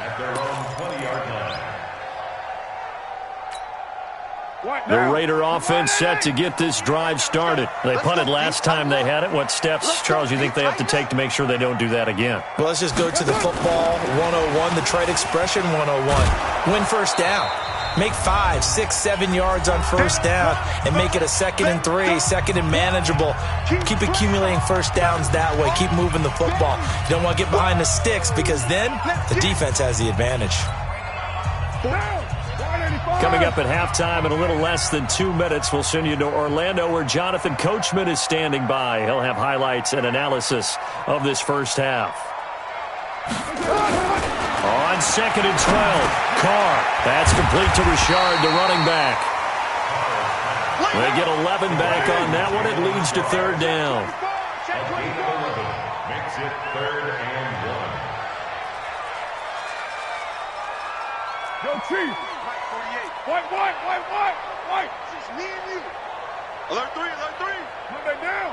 at their own 20-yard line. The Raider offense set to get this drive started. They punted last time they had it. What steps, Charles, you think they have to take to make sure they don't do that again? Well, let's just go to the football 101, the trade expression 101. Win first down. Make 5, 6, 7 yards on first down and make it a 2nd and 3, 2nd and manageable. Keep accumulating first downs that way. Keep moving the football. You don't want to get behind the sticks because then the defense has the advantage. Coming up at halftime in a little less than 2 minutes, we'll send you to Orlando where Jonathan Coachman is standing by. He'll have highlights and analysis of this first half. On 2nd and 12, Carr. That's complete to Richard, the running back. They get 11 back on that one. It leads to 3rd down. Makes it 3rd and 1. Yo, Chief. White. It's just me and you. Alert 3. Put that down.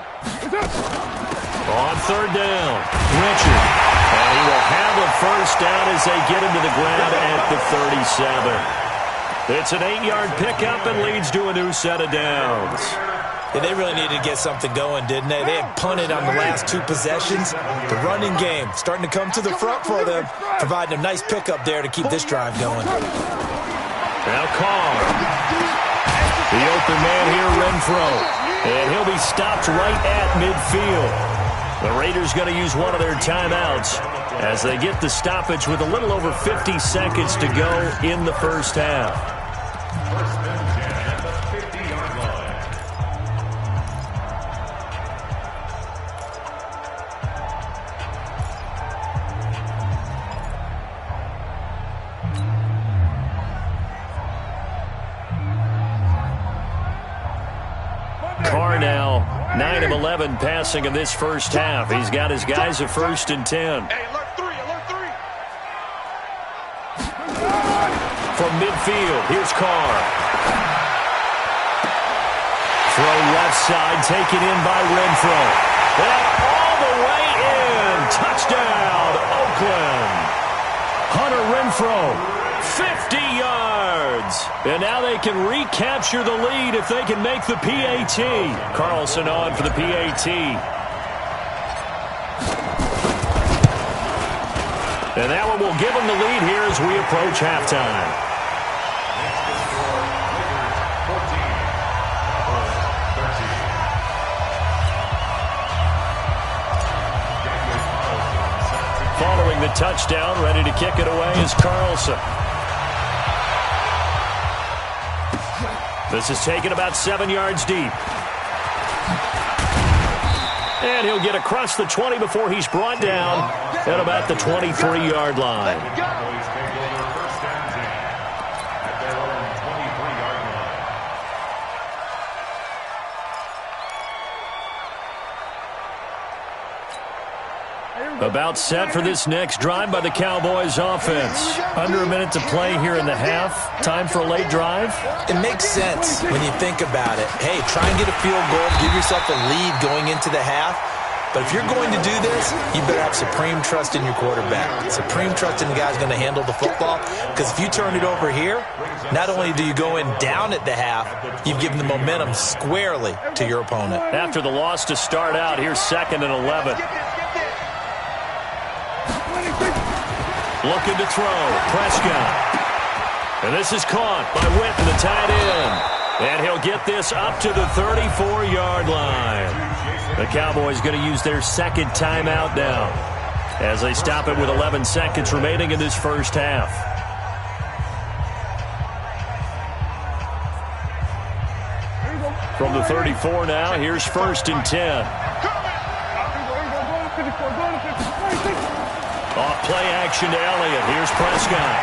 On 3rd down, Richard. And he will have a first down as they get him to the ground at the 37. It's an 8-yard pickup and leads to a new set of downs. Yeah, they really needed to get something going, didn't they? They had punted on the last 2 possessions. The running game starting to come to the front for them, providing a nice pickup there to keep this drive going. Now Carr. The open man here, Renfro. And he'll be stopped right at midfield. The Raiders going to use one of their timeouts as they get the stoppage with a little over 50 seconds to go in the first half. First and 10 at the 50-yard line. Carr now 9 of 11 passing in this first half. He's got his guys at 1st and 10. Hey, alert 3. From midfield, here's Carr. Throw left side, taken in by Renfro. And all the way in. Touchdown, Oakland. Hunter Renfro. 50 yards. And now they can recapture the lead if they can make the PAT. Carlson on for the PAT. And that one will give them the lead here as we approach halftime. Following the touchdown, ready to kick it away is Carlson. This is taken about 7 yards deep. And he'll get across the 20 before he's brought down at about the 23-yard line. About set for this next drive by the Cowboys offense. Under a minute to play here in the half. Time for a late drive. It makes sense when you think about it. Hey, try and get a field goal. Give yourself a lead going into the half. But if you're going to do this, you better have supreme trust in your quarterback. Supreme trust in the guy who's going to handle the football. Because if you turn it over here, not only do you go in down at the half, you've given the momentum squarely to your opponent. After the loss to start out, here's 2nd and 11. Looking to throw, Prescott. And this is caught by Witten, the tight end. And he'll get this up to the 34-yard line. The Cowboys going to use their 2nd timeout now as they stop it with 11 seconds remaining in this first half. From the 34 now, here's 1st and 10. Off play action to Elliott. Here's Prescott.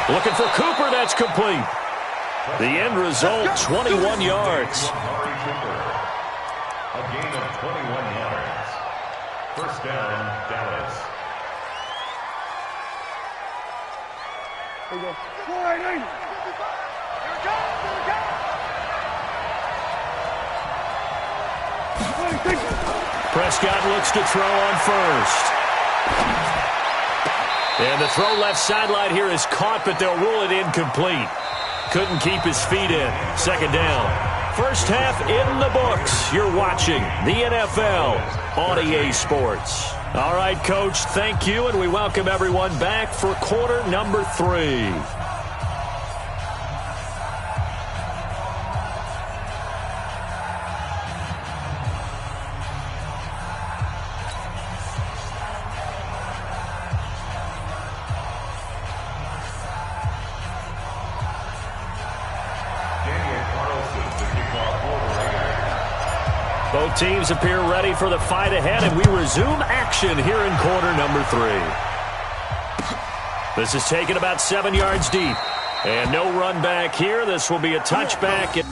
Looking for Cooper. That's complete. The end result, 21 yards. A gain of 21 yards. First down, Dallas. There you go. Prescott looks to throw on 1st. And the throw left sideline here is caught, but they'll rule it incomplete. Couldn't keep his feet in. Second down. First half in the books. You're watching the NFL on EA Sports. All right, Coach, thank you, and we welcome everyone back for quarter number 3. Both teams appear ready for the fight ahead, and we resume action here in quarter number 3. This is taken about 7 yards deep. And no run back here. This will be a touchback.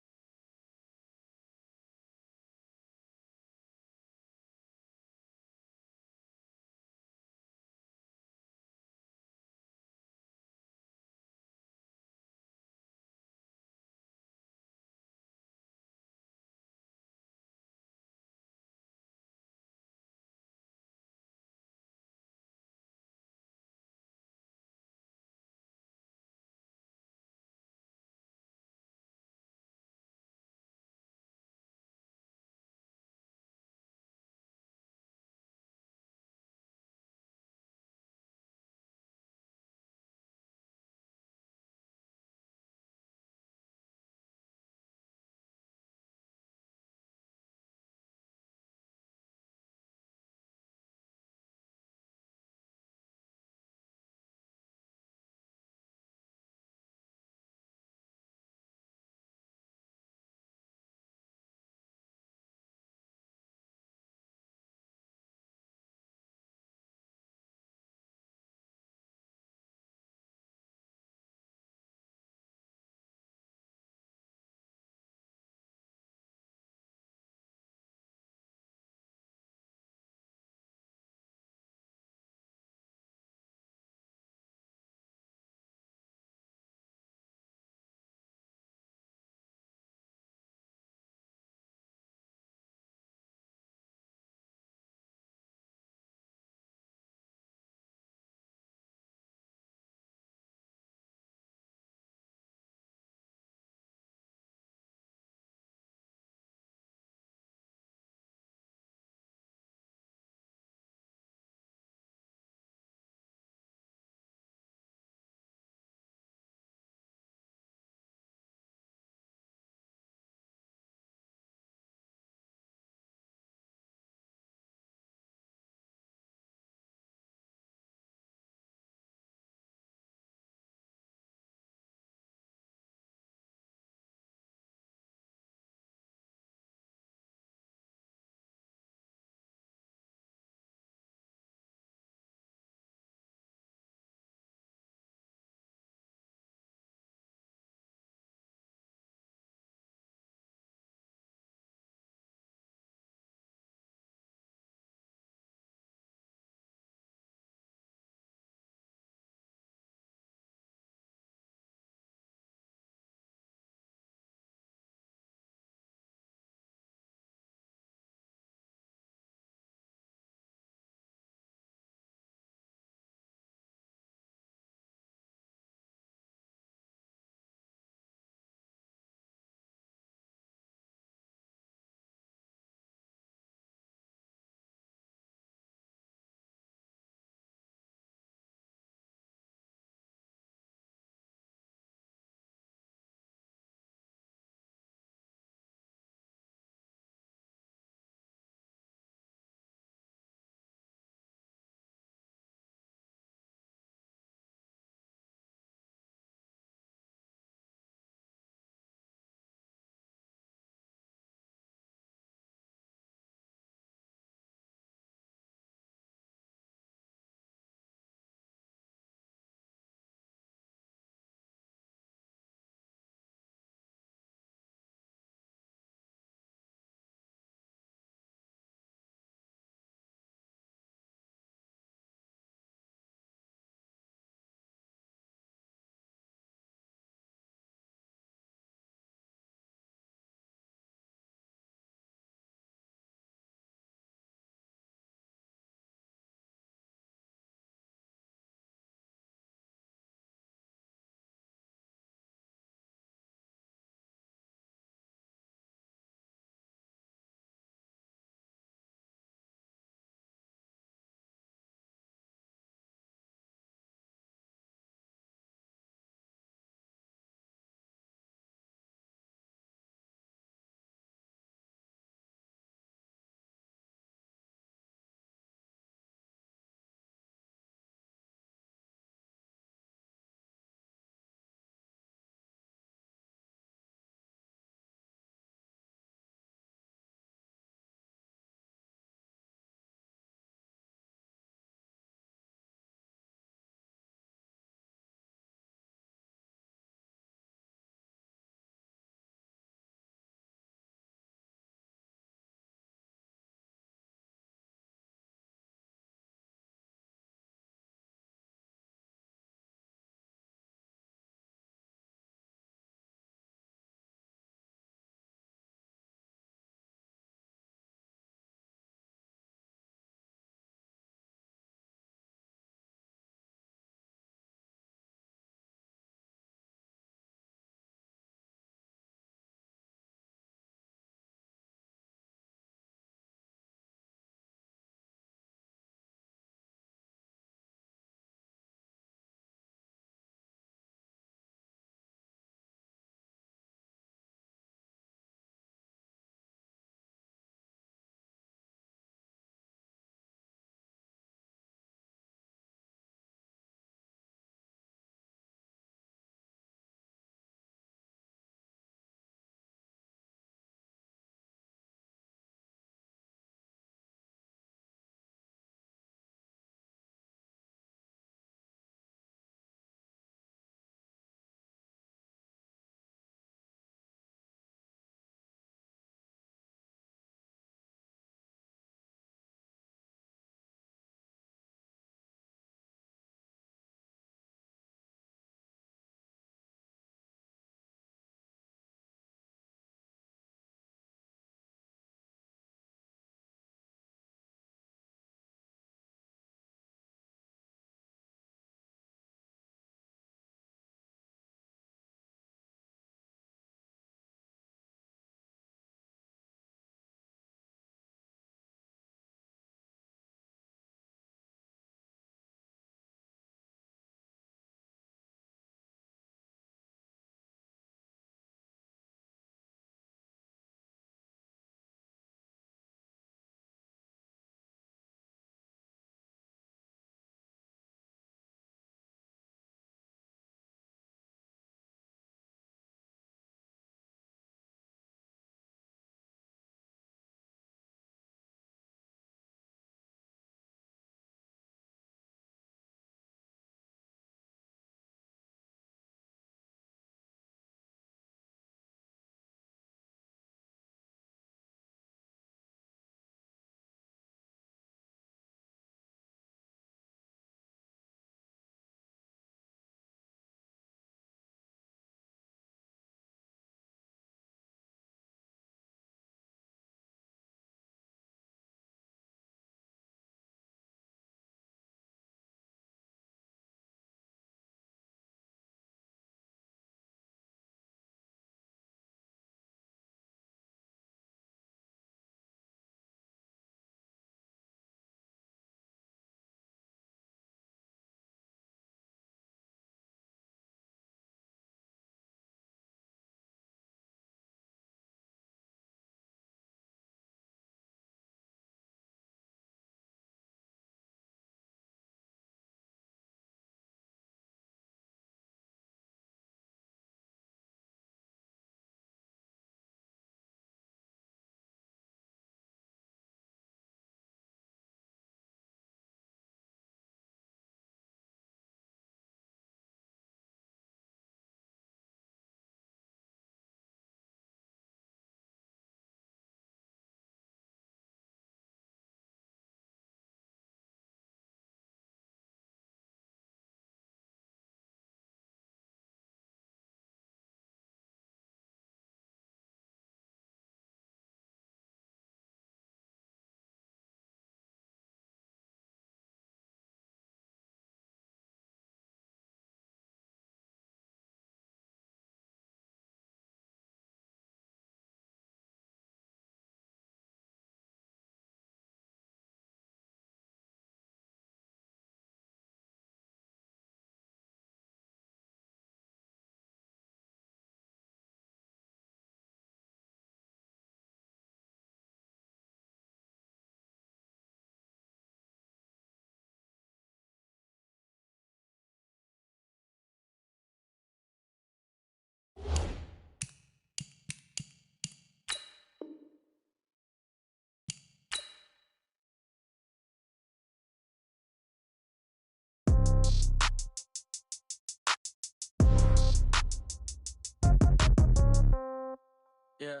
Yeah.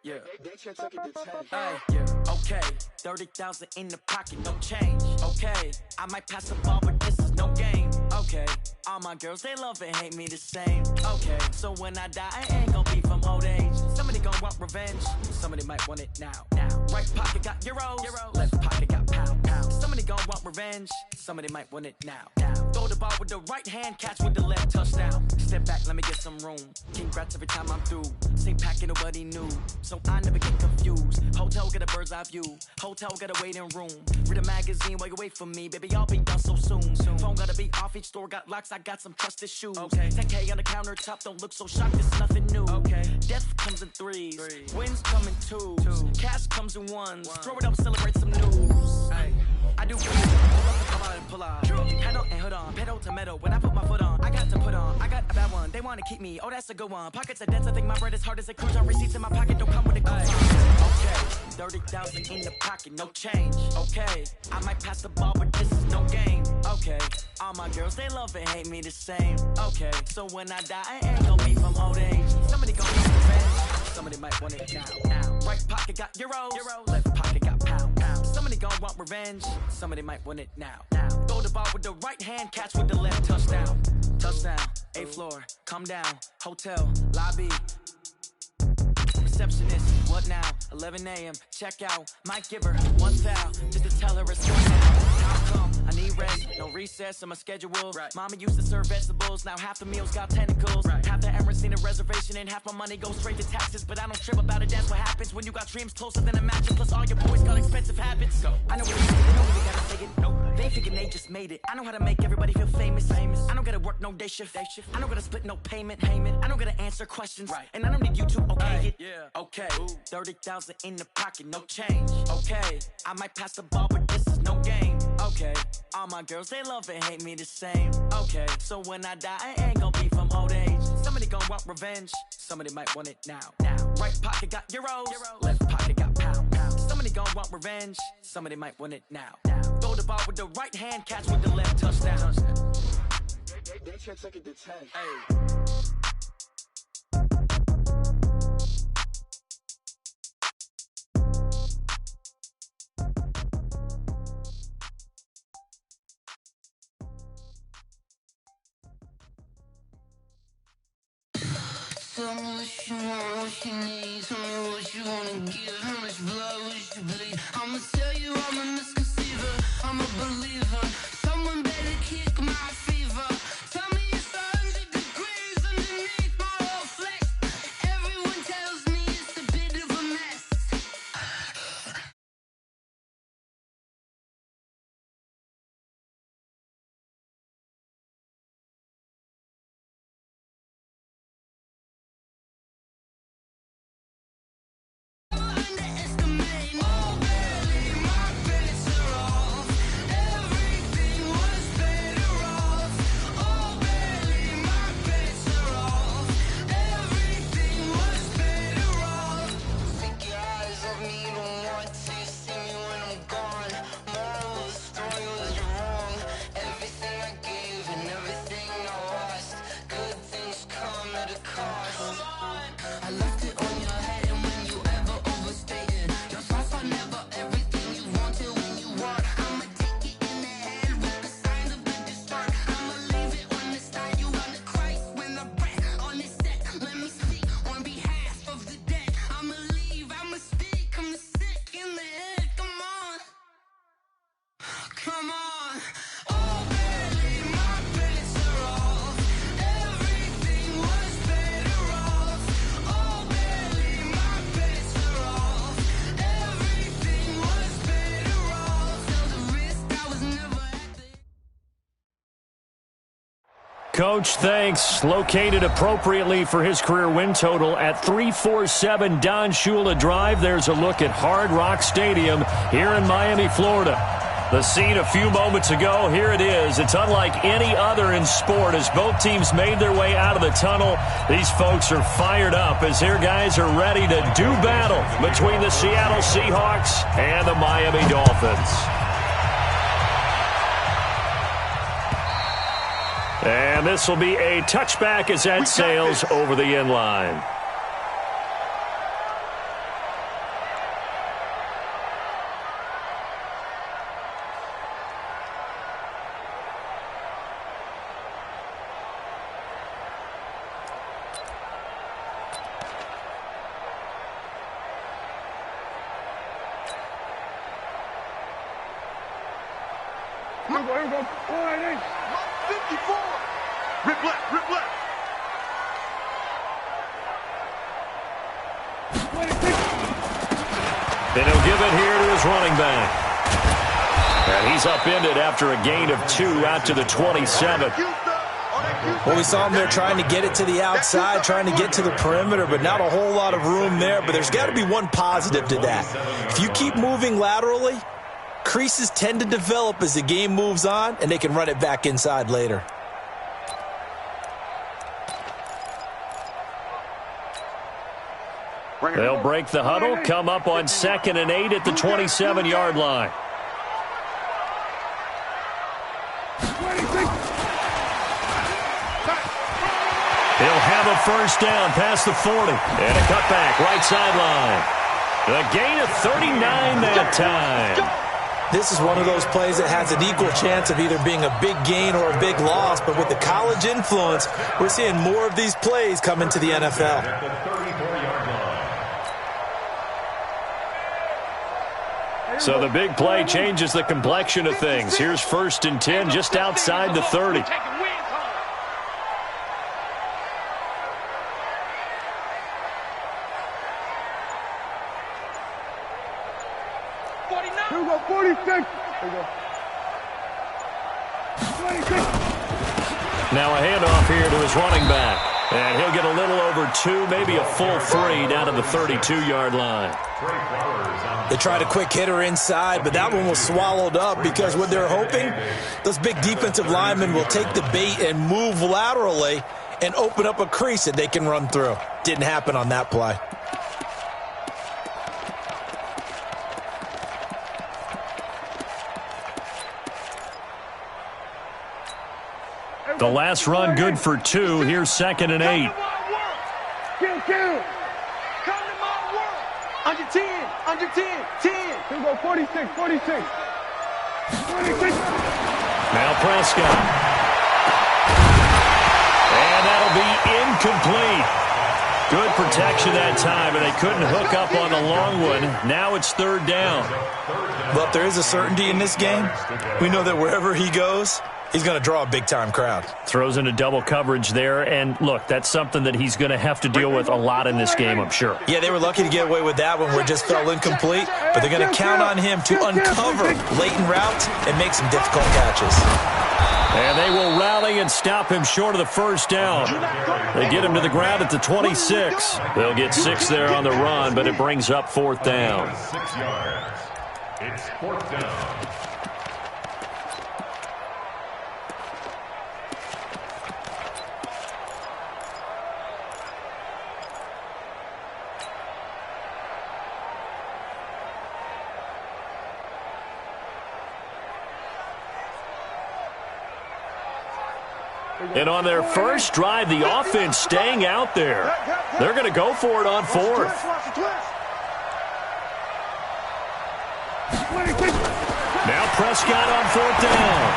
Yeah. Hey, yeah. Okay. 30,000 in the pocket, no change. Okay. I might pass the ball, but this is no game. Okay. All my girls, they love and hate me the same. Okay. So when I die, I ain't gonna be from old age. Somebody gon' want revenge. Somebody might want it now. Right pocket got euros. Left pocket got pound. Somebody gon' want revenge. Somebody might want it now. Throw the ball with the right hand, catch with the left, touchdown. Step back, let me get some room. Congrats every time I'm through. Same packet, nobody knew. So I never get confused. Hotel get a bird's eye view. Hotel got a waiting room. Read a magazine while you wait for me. Baby, I'll be done so soon. Phone gotta be off, each store got locks. I got some trusted shoes. 10K on the countertop, don't look so shocked, it's nothing new. Death comes in threes. Wins come in twos. Cash comes in ones. Throw it up, celebrate some news. I do pull out and pull out. Pedal and hood on, pedal to metal. When I put my foot on, I got to put on. I got a bad one, they wanna keep me. Oh, that's a good one. Pockets are dense, I think my bread is hard as a cruise on. Receipts in my pocket, don't come with a coupon. Okay, 30,000 in the pocket, no change. Okay, I might pass the ball, but this is no game. Okay, all my girls, they love and hate me the same. Okay, so when I die, I ain't gonna be from old age. Somebody gon' want revenge. Somebody might want it now. Right pocket got euros. Left pocket got pound. Somebody gon' want revenge. Somebody might want it now. Throw the ball with the right hand, catch with the left, touchdown. Touchdown, 8th floor, come down. Hotel, lobby. Receptionist, what now? 11 a.m., check out. Might give her one foul, just to tell her it's one now. How come? I need rest, no recess on my schedule. Mama used to serve vegetables, now half the meals got tentacles. Half the Emirates need a reservation and half my money goes straight to taxes. But I don't trip about it, that's what happens when you got dreams closer than a mattress. Plus all your boys got expensive habits. I know what they think, they don't even gotta say it. Nope. They thinking they just made it. I know how to make everybody feel famous. I don't gotta work no day shift. I don't gotta split no payment. I don't gotta answer questions. And I don't need you to okay it. Okay, 30,000 in the pocket, no change. Okay, I might pass the ball, but this is no game. Okay, all my girls, they love and hate me the same. Okay, so when I die, I ain't gonna be from old age. Somebody gon' want revenge. Somebody might want it now. Right pocket got euros. Left pocket got pound. Somebody gon' want revenge. Somebody might want it now. Throw the ball with the right hand, catch with the left, touchdown. They should take it to 10. Tell me what you want, what you need. Tell me what you wanna give. How much blood would you bleed? I'ma tell you I'm a misconceiver. I'm a believer. Someone better kick my fever. Tell me it's 100 degrees underneath my whole flesh. Everyone tells me it's a bit of a mess. Coach thanks. Located appropriately for his career win total at 347 Don Shula Drive. There's a look at Hard Rock Stadium here in Miami, Florida. The scene a few moments ago, here it is. It's unlike any other in sport as both teams made their way out of the tunnel. These folks are fired up as their guys are ready to do battle between the Seattle Seahawks and the Miami Dolphins. And this will be a touchback as that sails over the end line. Here we go. 54. Rip left, rip left. Then he'll give it here to his running back. And he's upended after a gain of 2 out to the 27. Well, we saw him there trying to get it to the outside, trying to get to the perimeter, but not a whole lot of room there. But there's got to be one positive to that. If you keep moving laterally, creases tend to develop as the game moves on, and they can run it back inside later. They'll break the huddle, come up on 2nd and 8 at the 27-yard line. He'll have a first down past the 40. And a cutback, right sideline. A gain of 39 that time. This is one of those plays that has an equal chance of either being a big gain or a big loss, but with the college influence, we're seeing more of these plays come into the NFL. So the big play changes the complexion of things. Here's 1st and 10 just outside the 30. Here we go, 46. Here we go. 26. Now a handoff here to his running back. And he'll get a little over 2, maybe a full 3 down to the 32-yard line. They tried a quick hitter inside, but that one was swallowed up because what they're hoping, those big defensive linemen will take the bait and move laterally and open up a crease that they can run through. Didn't happen on that play. The last run good for 2. Here's 2nd and 8. Kill. Come to my work. Under 10, 10. Here we go, 46. 26. Now Prescott. And that'll be incomplete. Good protection that time, and they couldn't hook up on the long one. Now it's 3rd down. But there is a certainty in this game. We know that wherever he goes, he's going to draw a big-time crowd. Throws into double coverage there, and look, that's something that he's going to have to deal with a lot in this game, I'm sure. Yeah, they were lucky to get away with that one where it just fell incomplete, but they're going to count on him to uncover latent routes and make some difficult catches. And they will rally and stop him short of the 1st down. They get him to the ground at the 26. They'll get 6 there on the run, but it brings up 4th down. 6 yards. It's 4th down. And on their first drive, the offense staying out there. They're going to go for it on 4th. Now Prescott on 4th down.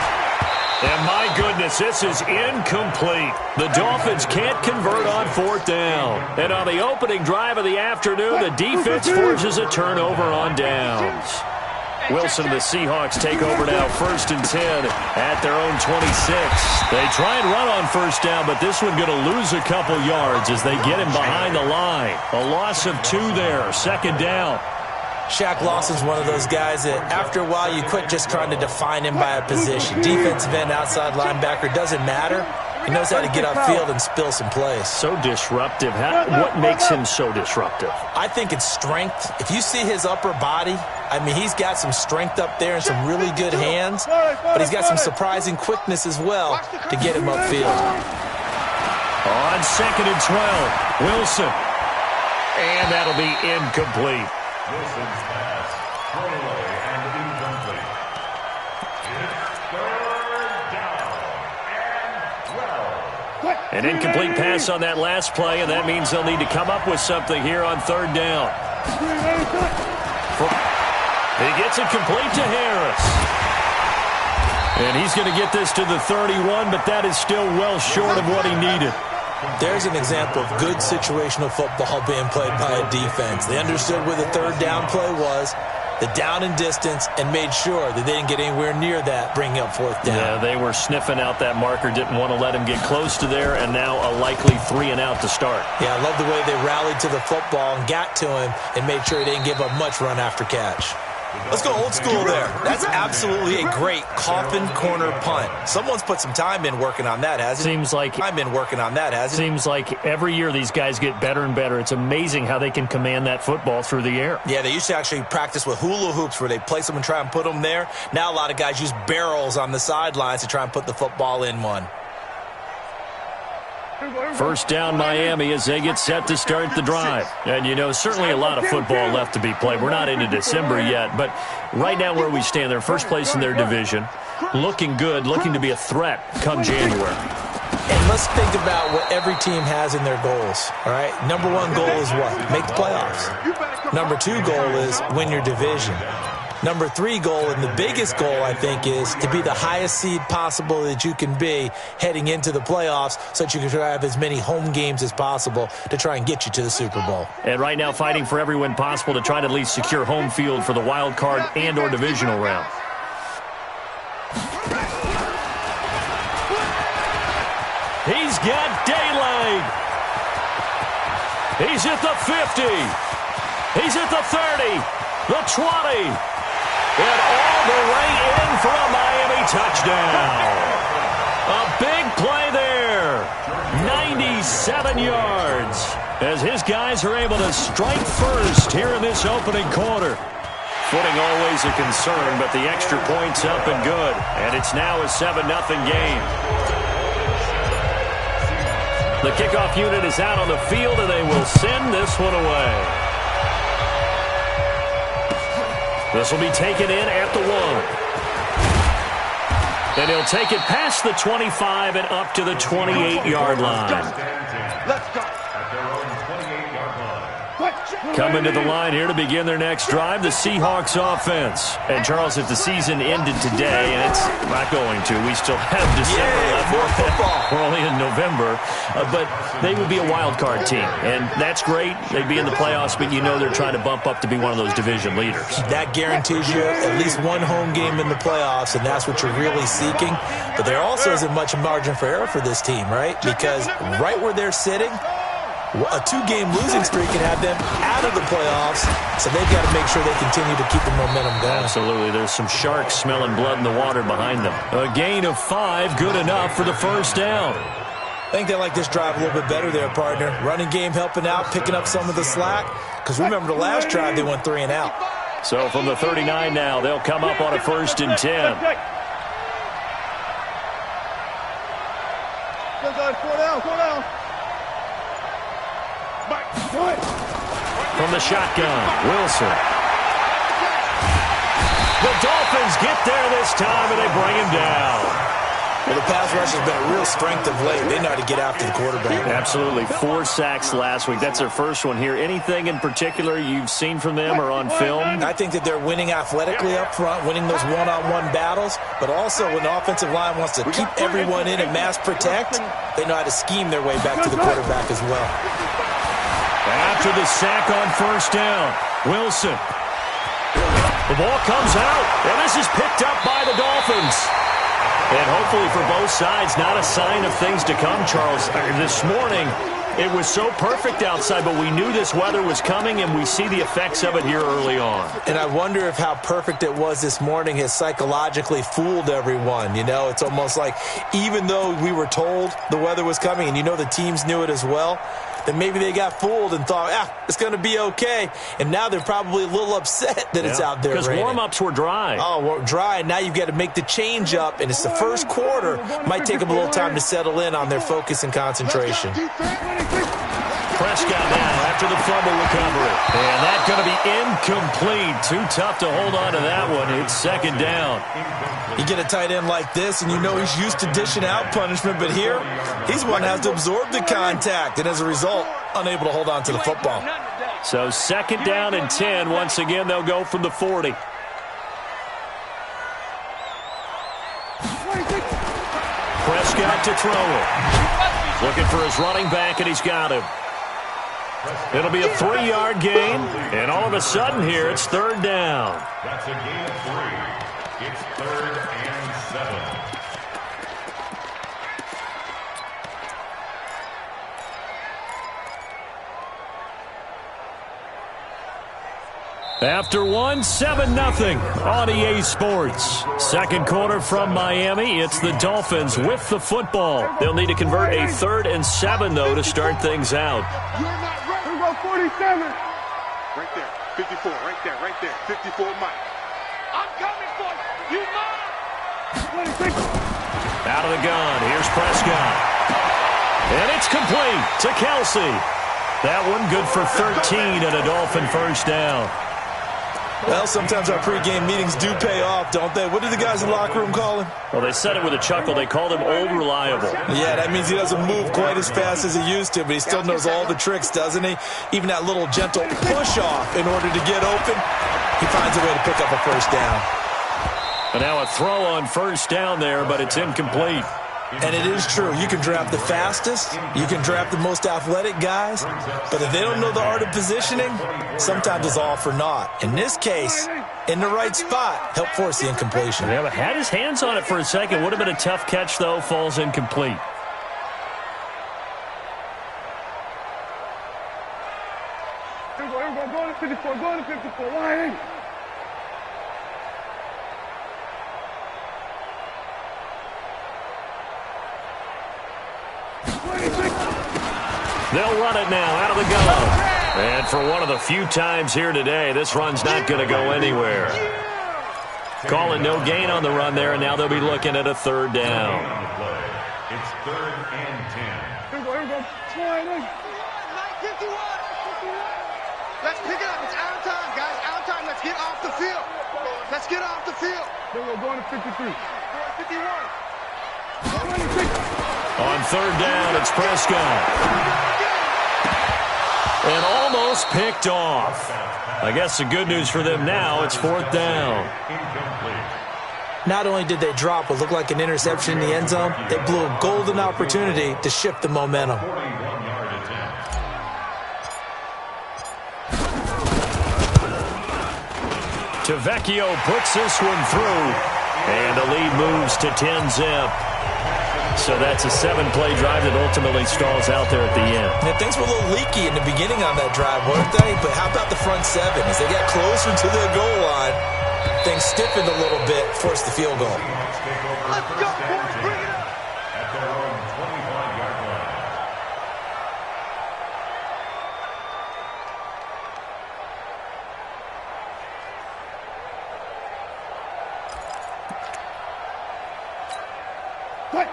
And my goodness, this is incomplete. The Dolphins can't convert on 4th down. And on the opening drive of the afternoon, the defense forces a turnover on downs. Wilson and the Seahawks take over now, 1st and 10 at their own 26. They try and run on 1st down, but this one going to lose a couple yards as they get him behind the line. A loss of 2 there, 2nd down. Shaq Lawson's one of those guys that after a while you quit just trying to define him by a position. Defensive end, outside linebacker, doesn't matter. He knows how to get upfield and spill some plays. So disruptive. What makes him so disruptive? I think it's strength. If you see his upper body, I mean, he's got some strength up there and some really good hands, but he's got some surprising quickness as well to get him upfield. On 2nd and 12, Wilson. And that'll be incomplete. Wilson's pass. Throwaway and incomplete. It's 3rd down and 12. An incomplete pass on that last play, and that means they'll need to come up with something here on third down. He gets it complete to Harris. And he's going to get this to the 31, but that is still well short of what he needed. There's an example of good situational football being played by a defense. They understood where the third down play was, the down and distance, and made sure that they didn't get anywhere near that, bringing up fourth down. Yeah, they were sniffing out that marker, didn't want to let him get close to there, and now a likely 3 and out to start. Yeah, I love the way they rallied to the football and got to him and made sure he didn't give up much run after catch. Let's go old school there. That's absolutely a great coffin corner punt. Someone's put some time in working on that, hasn't it? Seems like every year these guys get better and better. It's amazing how they can command that football through the air. Yeah, they used to actually practice with hula hoops where they place them and try and put them there. Now a lot of guys use barrels on the sidelines to try and put the football in one. First down Miami as they get set to start the drive. And, you know, certainly a lot of football left to be played. We're not into December yet, but right now where we stand, they're first place in their division, looking good, looking to be a threat come January. And let's think about what every team has in their goals, all right? Number 1 goal is what? Make the playoffs. Number 2 goal is win your division. Number 3 goal, and the biggest goal, I think, is to be the highest seed possible that you can be heading into the playoffs so that you can try to have as many home games as possible to try and get you to the Super Bowl. And right now fighting for every win possible to try to at least secure home field for the wild card and or divisional round. He's got daylight. He's at the 50. He's at the 30, the 20. And all the way in for a Miami touchdown. A big play there. 97 yards. As his guys are able to strike first here in this opening quarter. Footing always a concern, but the extra point's up and good. And it's now a 7-0 game. The kickoff unit is out on the field, and they will send this one away. This will be taken in at the 1. And he'll take it past the 25 and up to the 28-yard line. Let's go. Coming to the line here to begin their next drive, the Seahawks offense. And, Charles, if the season ended today, and it's not going to, we still have December left. More football. We're only in November. But they would be a wild card team. And that's great. They'd be in the playoffs, but you know they're trying to bump up to be one of those division leaders. That guarantees you at least one home game in the playoffs, and that's what you're really seeking. But there also isn't much margin for error for this team, right? Because right where they're sitting, a 2-game losing streak can have them out of the playoffs, so they've got to make sure they continue to keep the momentum going. Absolutely. There's some sharks smelling blood in the water behind them. A gain of 5, good enough for the first down. I think they like this drive a little bit better there, partner. Running game helping out, picking up some of the slack. Because remember the last drive, they went 3 and out. So from the 39 now, they'll come up on a 1st and 10. Go down. From the shotgun, Wilson. The Dolphins get there this time, and they bring him down. Well, the pass rush has been a real strength of late. They know how to get after the quarterback. Absolutely. 4 sacks last week. That's their first one here. Anything in particular you've seen from them or on film? I think that they're winning athletically up front, winning those one-on-one battles, but also when the offensive line wants to keep everyone in and mass protect, they know how to scheme their way back to the quarterback as well. After the sack on 1st down, Wilson. The ball comes out, and this is picked up by the Dolphins. And hopefully for both sides, not a sign of things to come, Charles. This morning, it was so perfect outside, but we knew this weather was coming, and we see the effects of it here early on. And I wonder if how perfect it was this morning has psychologically fooled everyone. You know, it's almost like even though we were told the weather was coming, and you know the teams knew it as well, then maybe they got fooled and thought, it's going to be okay. And now they're probably a little upset that it's out there raining. Because warm-ups were dry. Oh, well, dry. Now you've got to make the change up, and it's the first quarter. Might take them a little time to settle in on their focus and concentration. Prescott now after the fumble recovery. And that's going to be incomplete. Too tough to hold on to that one. It's second down. You get a tight end like this, and you know he's used to dishing out punishment, but here, he's one that has to absorb the contact, and as a result, unable to hold on to the football. So second down and 10. Once again, they'll go from the 40. Prescott to throw it. Looking for his running back, and he's got him. It'll be a 3-yard gain, and all of a sudden here, it's third down. That's a gain of 3. It's 3rd and 7. After one, 7-0 on EA Sports. Second quarter from Miami. It's the Dolphins with the football. They'll need to convert a 3rd and 7, though, to start things out. You're not ready. Here we go, 47. Right there, 54, right there, 54, Mike. I'm coming for you. You mine. 26. Out of the gun, here's Prescott. And it's complete to Kelsey. That one good for 13 and a Dolphin first down. Well, sometimes our pregame meetings do pay off, don't they? What did the guys in the locker room call him? Well, they said it with a chuckle. They called him Old Reliable. Yeah, that means he doesn't move quite as fast as he used to, but he still knows all the tricks, doesn't he? Even that little gentle push-off in order to get open, he finds a way to pick up a first down. And now a throw on first down there, but it's incomplete. And it is true. You can draft the fastest. You can draft the most athletic guys. But if they don't know the art of positioning, sometimes it's all for naught. In this case, in the right spot, help force the incompletion. Yeah, but had his hands on it for a second. Would have been a tough catch, though. Falls incomplete. Here we go. Go to 54. Go to 54. Why? They'll run it now out of the gun. And for one of the few times here today, this run's not going to go anywhere. Calling no gain on the run there, and now they'll be looking at a third down. It's 3rd and 10. Here we go. Slide in. 51. Let's pick it up. It's out of time, guys. Out of time. Let's get off the field. Let's get off the field. Here we go. Going to 53. 51. 26. On third down, it's Prescott. And almost picked off. I guess the good news for them now, it's 4th down. Not only did they drop what looked like an interception in the end zone, they blew a golden opportunity to shift the momentum. Tavecchio puts this one through. And the lead moves to 10-zip. So that's a 7-play drive that ultimately stalls out there at the end. Yeah, things were a little leaky in the beginning on that drive, weren't they? But how about the front 7? As they got closer to the goal line, things stiffened a little bit, forced the field goal. Let's go, boys. Bring it up. At their own 25-yard line.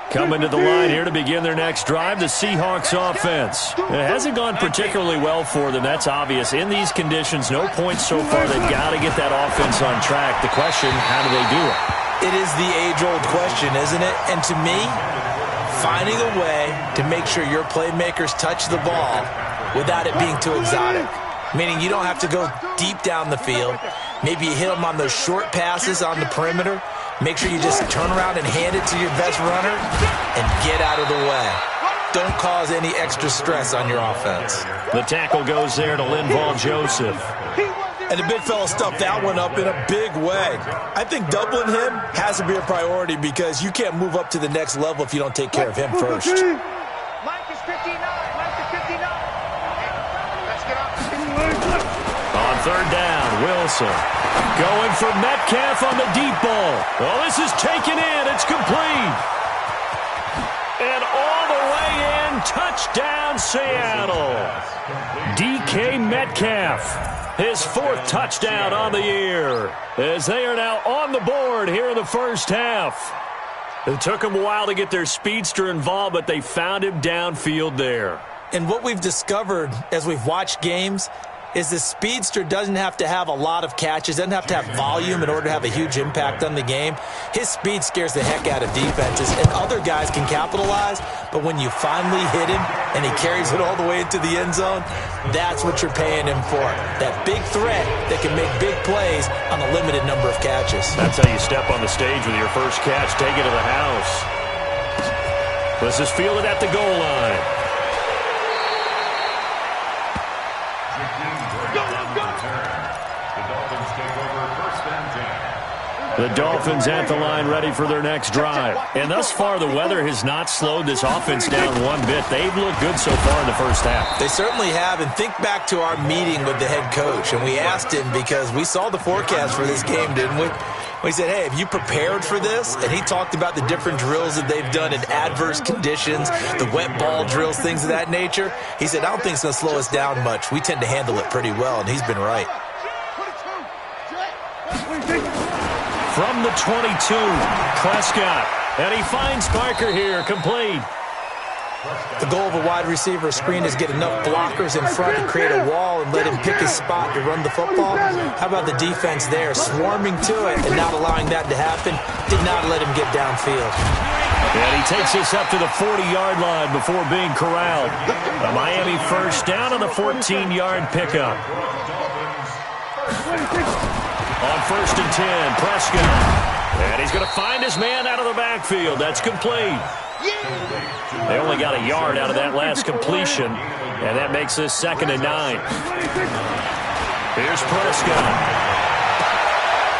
Coming to the line here to begin their next drive, the Seahawks offense. It hasn't gone particularly well for them, that's obvious. In these conditions, no points so far. They've got to get that offense on track. The question, how do they do it? It is the age-old question, isn't it? And to me, finding a way to make sure your playmakers touch the ball without it being too exotic. Meaning you don't have to go deep down the field. Maybe you hit them on those short passes on the perimeter. Make sure you just turn around and hand it to your best runner and get out of the way. Don't cause any extra stress on your offense. The tackle goes there to Linval Joseph. And the big fella stuffed that one up in a big way. I think doubling him has to be a priority because you can't move up to the next level if you don't take care of him first. Mike is 59. Mike is 59. Let's get off. On third down, Wilson going for Metcalf on the deep ball. Oh, this is taken in. It's complete. And all the way in, touchdown Seattle. DK Metcalf, his 4th touchdown on the year, as they are now on the board here in the first half. It took them a while to get their speedster involved, but they found him downfield there. And what we've discovered as we've watched games is the speedster doesn't have to have a lot of catches, doesn't have to have volume in order to have a huge impact on the game. His speed scares the heck out of defenses, and other guys can capitalize, but when you finally hit him and he carries it all the way into the end zone, that's what you're paying him for. That big threat that can make big plays on a limited number of catches. That's how you step on the stage with your first catch, take it to the house. This is fielded at the goal line. The Dolphins at the line ready for their next drive. And thus far, the weather has not slowed this offense down one bit. They've looked good so far in the first half. They certainly have. And think back to our meeting with the head coach. And we asked him because we saw the forecast for this game, didn't we? We said, hey, have you prepared for this? And he talked about the different drills that they've done in adverse conditions, the wet ball drills, things of that nature. He said, I don't think it's going to slow us down much. We tend to handle it pretty well, and he's been right. From the 22, Prescott. And he finds Parker here, complete. The goal of a wide receiver screen is get enough blockers in front to create a wall and let him pick his spot to run the football. How about the defense there, swarming to it and not allowing that to happen? Did not let him get downfield. And he takes us up to the 40-yard line before being corralled. A Miami first down on the 14-yard pickup. On 1st and 10, Prescott. And he's going to find his man out of the backfield. That's complete. They only got a yard out of that last completion, and that makes this 2nd and 9. Here's Prescott.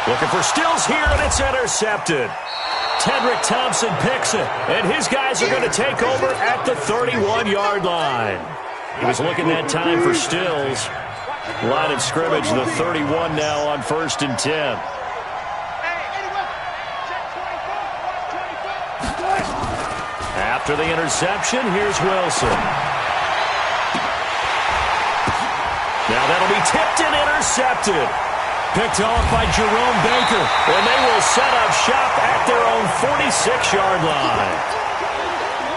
Looking for Stills here, and it's intercepted. Tedrick Thompson picks it, and his guys are going to take over at the 31-yard line. He was looking that time for Stills. Line of scrimmage, the 31 now on 1st and 10. After the interception, here's Wilson. Now that'll be tipped and intercepted. Picked off by Jerome Baker, and they will set up shop at their own 46-yard line.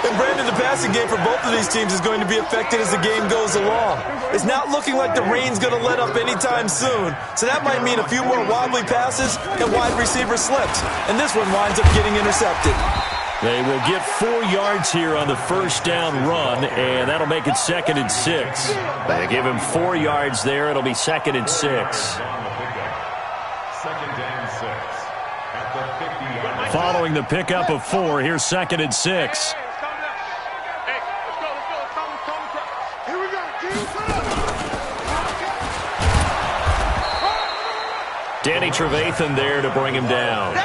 And Brandon, the passing game for both of these teams is going to be affected as the game goes along. It's not looking like the rain's going to let up anytime soon, so that might mean a few more wobbly passes and wide receiver slips, and this one winds up getting intercepted. They will get 4 yards here on the first down run, and that'll make it 2nd and 6. They give him 4 yards there. It'll be 2nd and 6. 2nd and 6 at the 50-yard line. Following the pickup of 4, here's 2nd and 6. Danny Trevathan there to bring him down.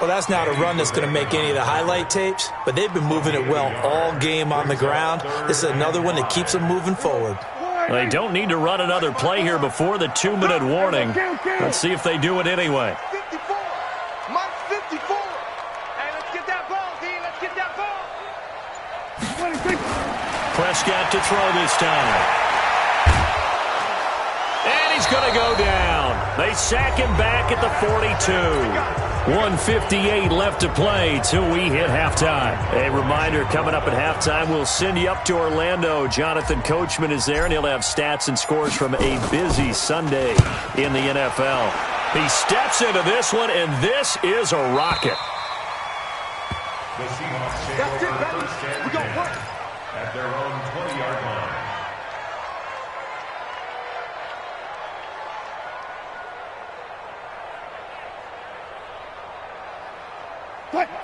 Well, that's not a run that's going to make any of the highlight tapes, but they've been moving it well all game on the ground. This is another one that keeps them moving forward. They don't need to run another play here before the 2-minute warning. Let's see if they do it anyway. 54. Mike's 54. Hey, let's get that ball, D. Let's get that ball. Prescott to throw this time. And he's going to go down. They sack him back at the 42. 1:58 left to play till we hit halftime. A reminder, coming up at halftime, we'll send you up to Orlando. Jonathan Coachman is there, and he'll have stats and scores from a busy Sunday in the NFL. He steps into this one, and this is a rocket. The Seahawks take over 1st and 10 at their own 20-yard line.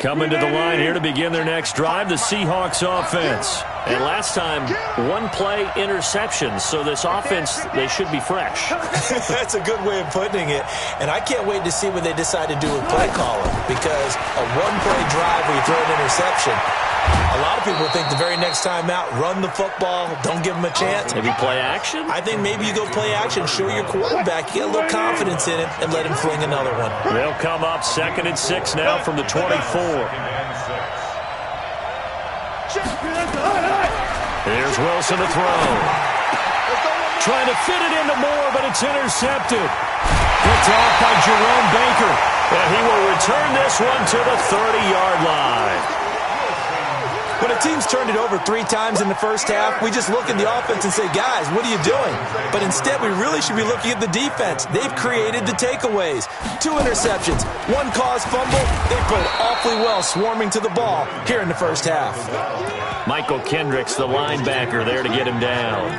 Coming to the line here to begin their next drive, the Seahawks offense. And last time, 1 play interception, so this offense, they should be fresh. That's a good way of putting it. And I can't wait to see what they decide to do with play calling, because a 1-play drive where you throw an interception, a lot of people think the very next time out, run the football, don't give them a chance. Maybe play action? I think maybe you go play action, show your quarterback, get a little confidence in it, and let him fling another one. They'll come up 2nd and 6 now from the 24. Here's Wilson to throw. Trying to fit it into Moore, but it's intercepted. Picked off by Jerome Baker. And he will return this one to the 30-yard line. When a team's turned it over 3 times in the first half, we just look at the offense and say, guys, what are you doing? But instead, we really should be looking at the defense. They've created the takeaways. 2 interceptions, 1 caused fumble. They played awfully well swarming to the ball here in the first half. Michael Kendricks, the linebacker, there to get him down.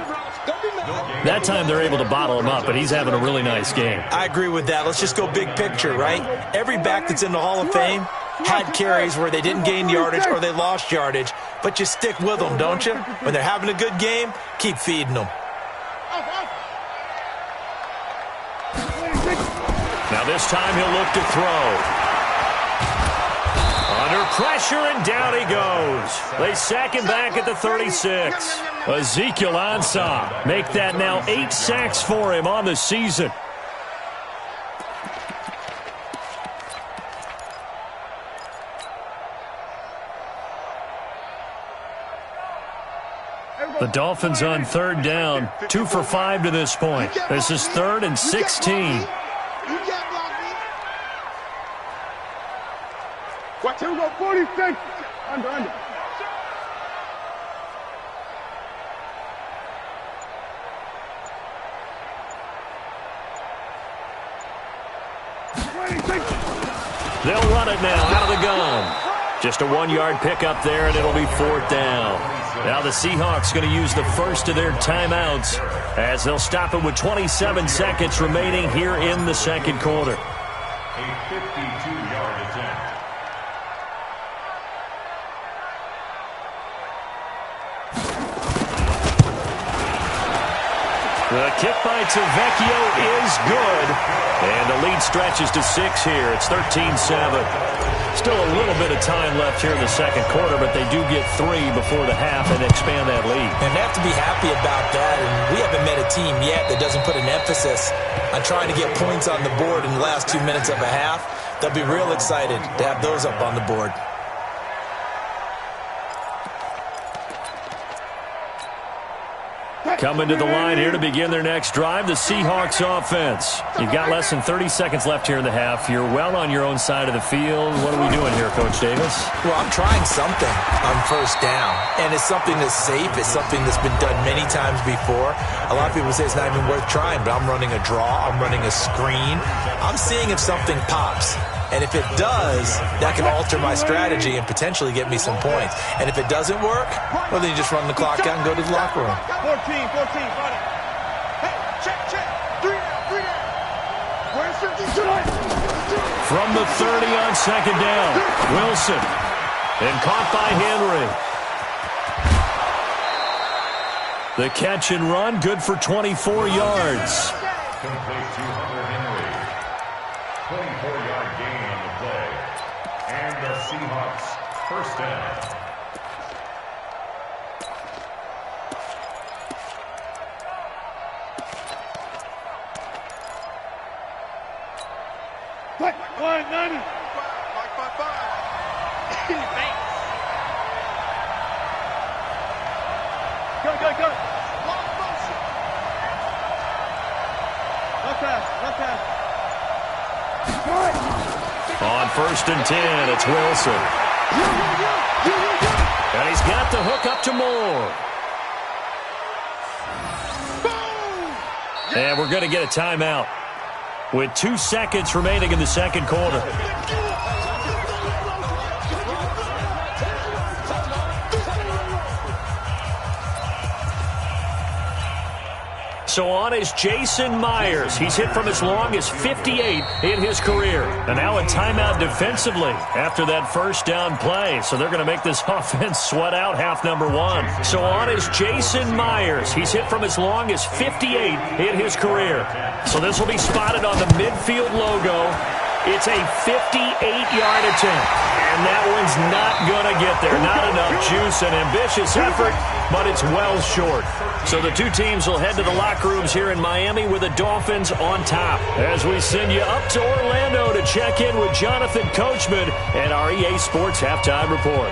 That time they're able to bottle him up, but he's having a really nice game. I agree with that. Let's just go big picture, right? Every back that's in the Hall of Fame had carries where they didn't gain yardage or they lost yardage, but you stick with them, don't you? When they're having a good game, keep feeding them. Now this time he'll look to throw. Under pressure, and down he goes. They sack him back at the 36. Ezekiel Ansah make that now 8 sacks for him on the season. The Dolphins on 3rd down, 2 for 5 to this point. This is 3rd and 16. Watch him go 46. Under. 26. They'll run it now out of the gun. Just a 1-yard pickup there, and it'll be 4th down. Now the Seahawks going to use the first of their timeouts as they'll stop it with 27 seconds remaining here in the second quarter. A 52-yard attempt. The kick by Tavecchio is good. And the lead stretches to 6 here. It's 13-7. Still a little bit of time left here in the second quarter, but they do get 3 before the half and expand that lead. And they have to be happy about that. And we haven't met a team yet that doesn't put an emphasis on trying to get points on the board in the last 2 minutes of a half. They'll be real excited to have those up on the board. Coming to the line here to begin their next drive, the Seahawks offense. You've got less than 30 seconds left here in the half. You're well on your own side of the field. What are we doing here, Coach Davis? Well, I'm trying something on 1st down, and it's something that's safe. It's something that's been done many times before. A lot of people say it's not even worth trying, but I'm running a draw. I'm running a screen. I'm seeing if something pops. And if it does, that can alter my strategy and potentially get me some points. And if it doesn't work, well, then you just run the clock out and go to the locker room. 14, buddy. Hey, check. 3 down. Where's 52? From the 30 on 2nd down, Wilson. And caught by Henry. The catch and run, good for 24 yards. Complete to Hunter Henry. 24-yard gain on the play. And the Seahawks 1st down. What? 190. Mike 5-5. Go. Long motion. Left pass. On 1st and 10, it's Wilson. And he's got the hook up to Moore. And we're going to get a timeout with 2 seconds remaining in the second quarter. So on is Jason Myers. He's hit from as long as 58 in his career. And now a timeout defensively after that 1st down play. So they're going to make this offense sweat out half number 1. So on is Jason Myers. He's hit from as long as 58 in his career. So this will be spotted on the midfield logo. It's a 58-yard attempt. And that one's not going to get there. Not enough juice, an ambitious effort, but it's well short. So the 2 teams will head to the locker rooms here in Miami with the Dolphins on top. As we send you up to Orlando to check in with Jonathan Coachman and our EA Sports Halftime Report.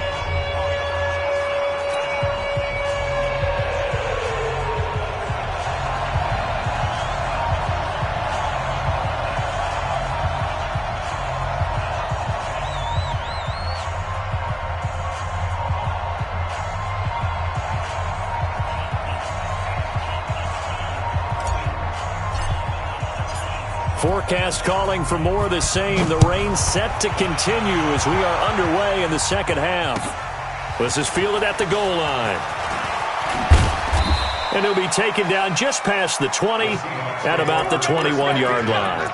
broadcast calling for more of the same. The rain set to continue as we are underway in the second half. This is fielded at the goal line. And he'll be taken down just past the 20 at about the 21-yard line.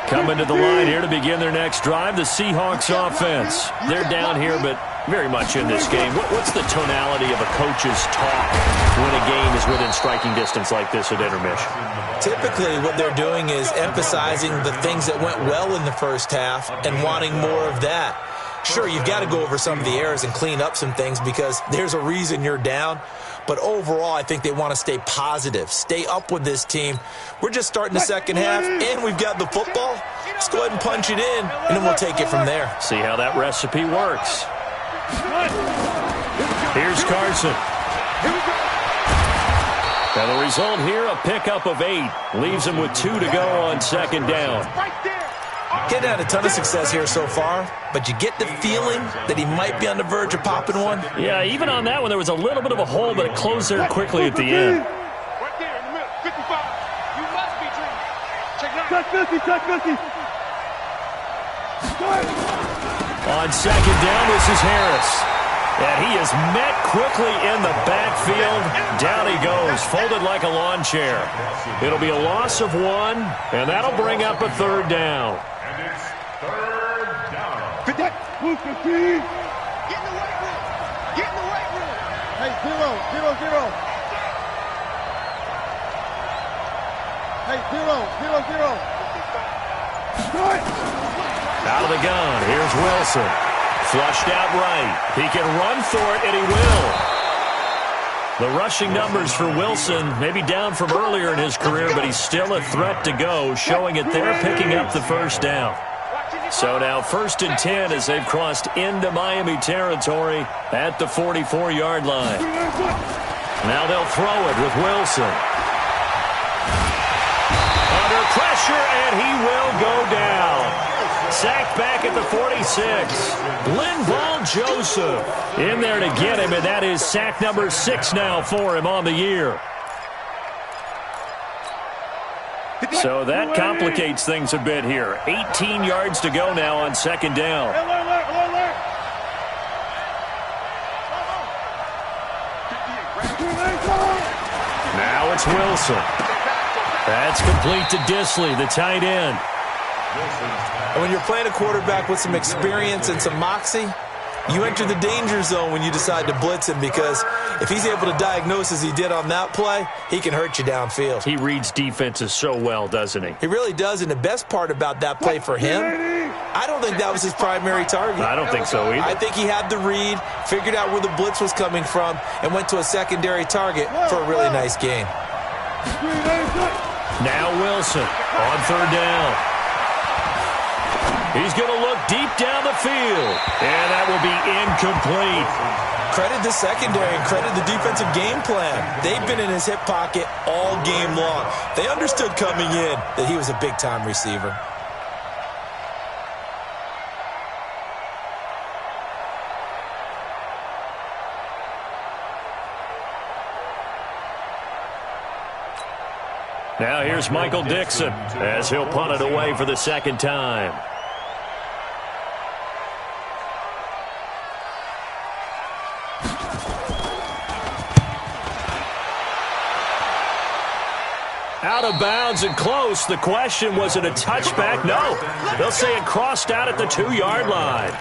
Coming to the line here to begin their next drive, the Seahawks offense. They're down here, but very much in this game. What's the tonality of a coach's talk when a game is within striking distance like this at intermission? Typically, what they're doing is emphasizing the things that went well in the first half and wanting more of that. Sure, you've got to go over some of the errors and clean up some things because there's a reason you're down. But overall, I think they want to stay positive, stay up with this team. We're just starting the second half, and we've got the football. Let's go ahead and punch it in, and then we'll take it from there. See how that recipe works. Here's Carson. Now the result here, a pickup of 8. Leaves him with 2 to go on second down. Getting had a ton of success here so far, but you get the feeling that he might be on the verge of popping one. Yeah, even on that one, there was a little bit of a hole, but it closed there quickly at the end. Right there in the middle, 55. You must be dreaming. Check 9. Check 50. On second down, this is Harris. And he is met quickly in the backfield. Down he goes, folded like a lawn chair. It'll be a loss of 1, and that'll bring up a third down. And it's third down. Get in the weight room. Get in the weight room. Hey, 0. Hey, 0. Out of the gun, here's Wilson. Flushed out right. He can run for it, and he will. The rushing numbers for Wilson may be down from earlier in his career, but he's still a threat to go, showing it there, picking up the first down. So now 1st and 10 as they've crossed into Miami territory at the 44-yard line. Now they'll throw it with Wilson. Under pressure, and he will go down. Sacked back at the 46. Linval Joseph in there to get him, and that is sack number 6 now for him on the year. So that complicates things a bit here. 18 yards to go now on second down. Now it's Wilson. That's complete to Disley, the tight end. And when you're playing a quarterback with some experience and some moxie, you enter the danger zone when you decide to blitz him, because if he's able to diagnose as he did on that play, he can hurt you downfield. He reads defenses so well, doesn't he? He really does, and the best part about that play for him, I don't think that was his primary target. I don't think so either. I think he had the read, figured out where the blitz was coming from, and went to a secondary target for a really nice gain. Now Wilson on third down. He's going to look deep down the field, and that will be incomplete. Credit the secondary and credit the defensive game plan. They've been in his hip pocket all game long. They understood coming in that he was a big-time receiver. Now here's Michael Dixon as he'll punt it away for the second time. Out of bounds and close. The question, was it a touchback? No. They'll say it crossed out at the 2-yard line.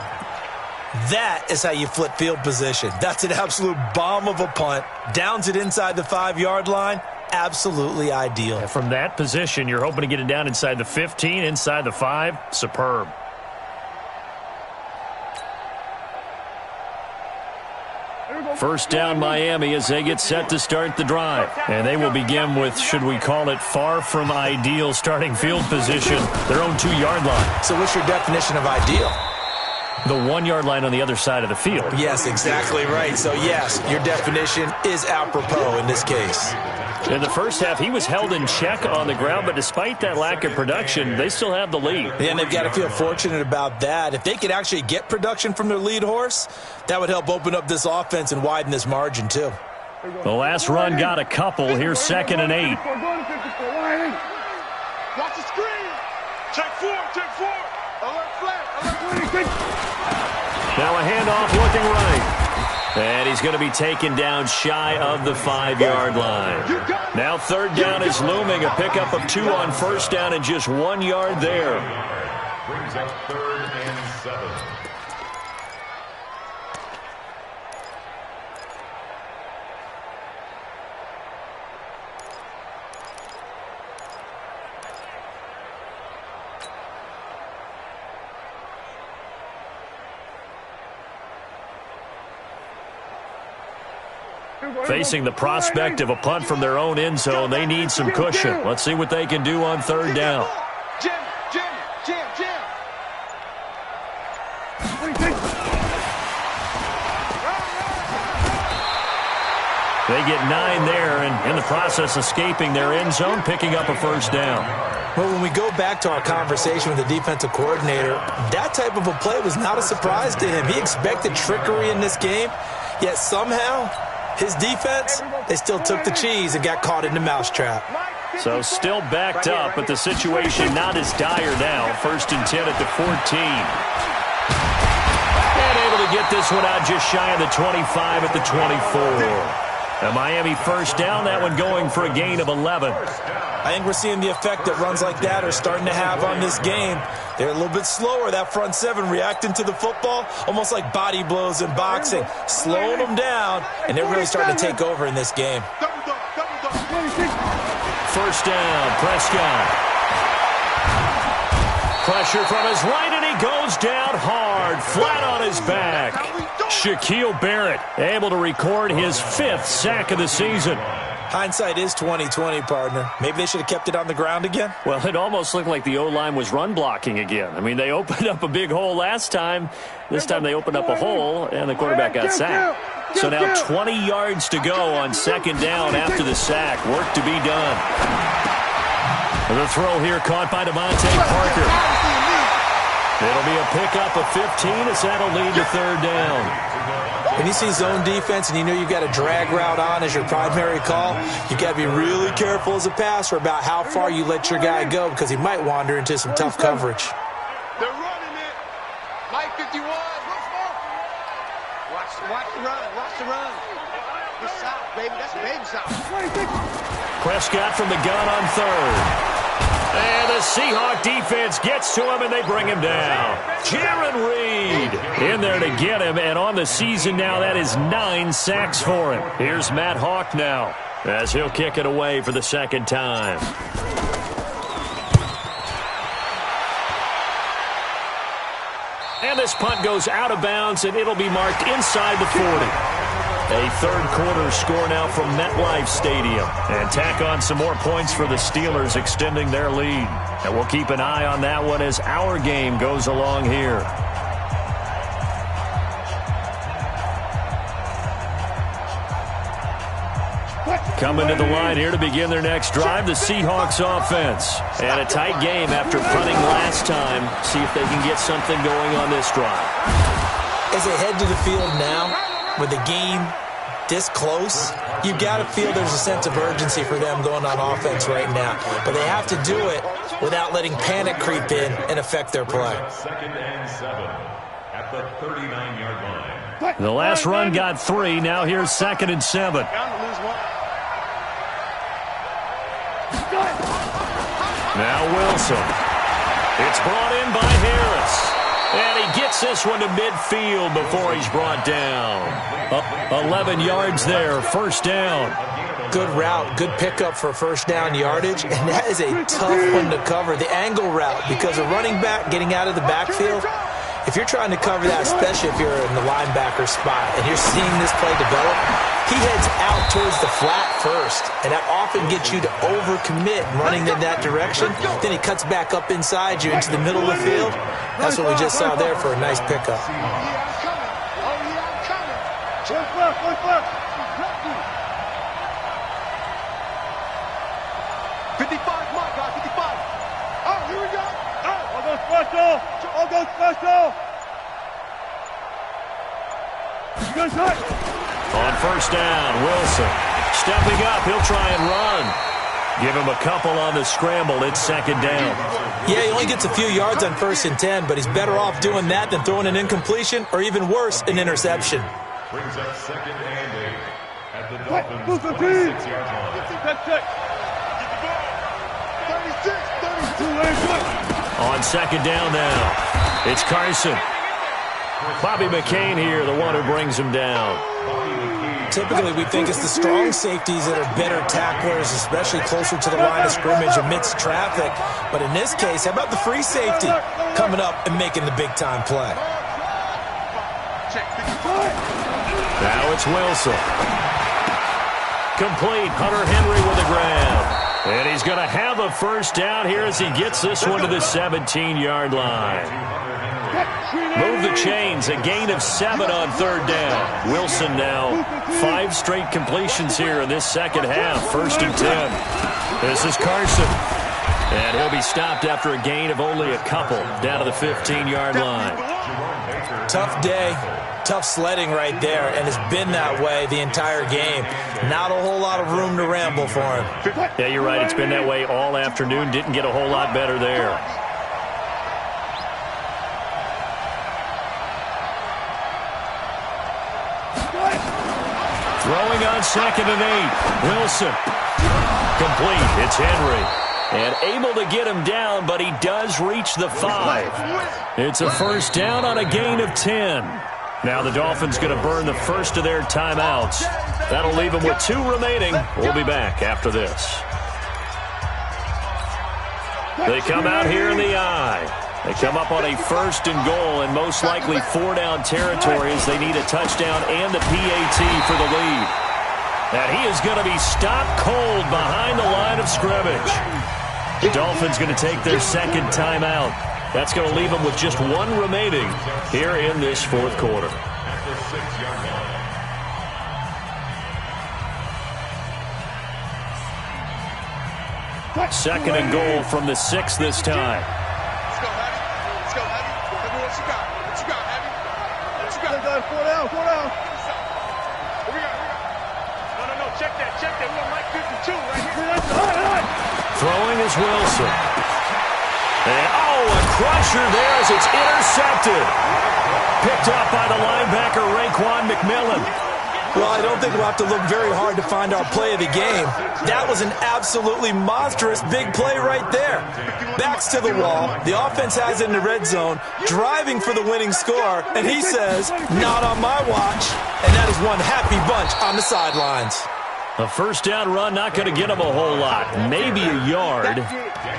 That is how you flip field position. That's an absolute bomb of a punt. Downs it inside the 5-yard line. Absolutely ideal. And from that position, you're hoping to get it down inside the 15, inside the 5. Superb. First down Miami as they get set to start the drive. And they will begin with, should we call it, far from ideal starting field position, their own 2-yard line. So what's your definition of ideal? The 1-yard line on the other side of the field. Yes, exactly right. So, yes, your definition is apropos in this case. In the first half, he was held in check on the ground, but despite that lack of production, they still have the lead. And they've got to feel fortunate about that. If they could actually get production from their lead horse, that would help open up this offense and widen this margin too. The last run got a couple. Here's 2nd and 8. Watch the screen. Check 4, check 4. Alert flat, alert. Now a handoff looking right. And he's going to be taken down shy of the 5-yard line. Now 3rd down is looming. A pickup of 2 on 1st down and just 1 yard there. Brings up 3rd and 7. Facing the prospect of a punt from their own end zone, they need some cushion. Let's see what they can do on 3rd down. Jam. They get 9 there, and in the process escaping their end zone, picking up a 1st down. Well, when we go back to our conversation with the defensive coordinator, that type of a play was not a surprise to him. He expected trickery in this game, yet somehow his defense, they still took the cheese and got caught in the mousetrap. So still backed up, but the situation not as dire now. 1st and 10 at the 14. And able to get this one out just shy of the 25 at the 24. A Miami 1st down, that one going for a gain of 11. I think we're seeing the effect that runs like that are starting to have on this game. They're a little bit slower, that front 7, reacting to the football, almost like body blows in boxing, slowing them down, and they're really starting to take over in this game. 1st down, Prescott. Pressure from his right, and he goes down hard, flat on his back. Shaquille Barrett able to record his 5th sack of the season. Hindsight is 20/20, partner. Maybe they should have kept it on the ground again. Well, it almost looked like the O-line was run blocking again. I mean, they opened up a big hole last time. This time they opened up a hole, and the quarterback got sacked. So now 20 yards to go on 2nd down after the sack. Work to be done. The throw here caught by Devontae Parker. It'll be a pickup of 15 as that'll lead to 3rd down. When you see zone defense and you know you've got a drag route on as your primary call, you got to be really careful as a passer about how far you let your guy go because he might wander into some tough coverage. They're running it. Mike 51. Watch the run. Watch the run. It's south, baby. That's baby south. Prescott from the gun on 3rd. And the Seahawk defense gets to him, and they bring him down. Jaron Reed in there to get him, and on the season now, that is 9 sacks for him. Here's Matt Hawk now, as he'll kick it away for the 2nd time. And this punt goes out of bounds, and it'll be marked inside the 40. A 3rd quarter score now from MetLife Stadium. And tack on some more points for the Steelers, extending their lead. And we'll keep an eye on that one as our game goes along here. Coming to the line here to begin their next drive, the Seahawks offense. And a tight game after punting last time. See if they can get something going on this drive. As they head to the field now, with the game this close, you got to feel there's a sense of urgency for them going on offense right now. But they have to do it without letting panic creep in and affect their play. 2nd and 7 at the 39-yard line. The last run got 3. Now here's 2nd and 7. Now Wilson. It's brought in by Harris. And he gets this one to midfield before he's brought down. 11 yards there, 1st down. Good route, good pickup for 1st down yardage, and that is a tough one to cover, the angle route, because a running back getting out of the backfield, if you're trying to cover that, especially if you're in the linebacker spot, and you're seeing this play develop, he heads out towards the flat first, and that often gets you to overcommit running in that direction. Then he cuts back up inside you into the middle of the field. That's what we just saw there for a nice pickup. 55, my guy, 55. Oh, here we go. I'll go special. I'll go special. You guys hurt. On first down, Wilson stepping up. He'll try and run. Give him a couple on the scramble. It's second down. Yeah, he only gets a few yards on 1st and 10, but he's better off doing that than throwing an incompletion or even worse, an interception. Brings up second and 8 at the Dolphins' 26-yard line. Check. 36, 32. On second down now, it's Carson. Bobby McCain here, the one who brings him down. Typically, we think it's the strong safeties that are better tacklers, especially closer to the line of scrimmage amidst traffic. But in this case, how about the free safety coming up and making the big-time play? Now it's Wilson. Complete. Hunter Henry with a grab. And he's going to have a first down here as he gets this one to the 17-yard line. Move the chains, a gain of 7 on 3rd down. Wilson now 5 straight completions here in this second half. 1st and 10. This is Carson. And he'll be stopped after a gain of only a couple down to the 15-yard line. Tough day, tough sledding right there, and it's been that way the entire game. Not a whole lot of room to ramble for him. Yeah, you're right. It's been that way all afternoon. Didn't get a whole lot better there. Throwing on 2nd and 8. Wilson. Complete. It's Henry. And able to get him down, but he does reach the 5. It's a first down on a gain of 10. Now the Dolphins going to burn the first of their timeouts. That'll leave them with 2 remaining. We'll be back after this. They come out here in the eye. They come up on a 1st and goal and most likely 4-down territory as they need a touchdown and a PAT for the lead. And he is going to be stopped cold behind the line of scrimmage. The Dolphins going to take their 2nd timeout. That's going to leave them with just 1 remaining here in this 4th quarter. At the 6-yard line. 2nd and goal from the 6 this time. Let's go, Heavy. Tell me what you got. What you got, Heavy? What you got? 4 down. Here we go. No. Check that. We got Mike 52 right here. Throwing is Wilson. And, a crusher there as it's intercepted. Picked up by the linebacker, Raekwon McMillan. Well, I don't think we'll have to look very hard to find our play of the game. That was an absolutely monstrous big play right there. Backs to the wall. The offense has it in the red zone, driving for the winning score, and he says, not on my watch. And that is one happy bunch on the sidelines. A first down run, not going to get him a whole lot. Maybe a yard.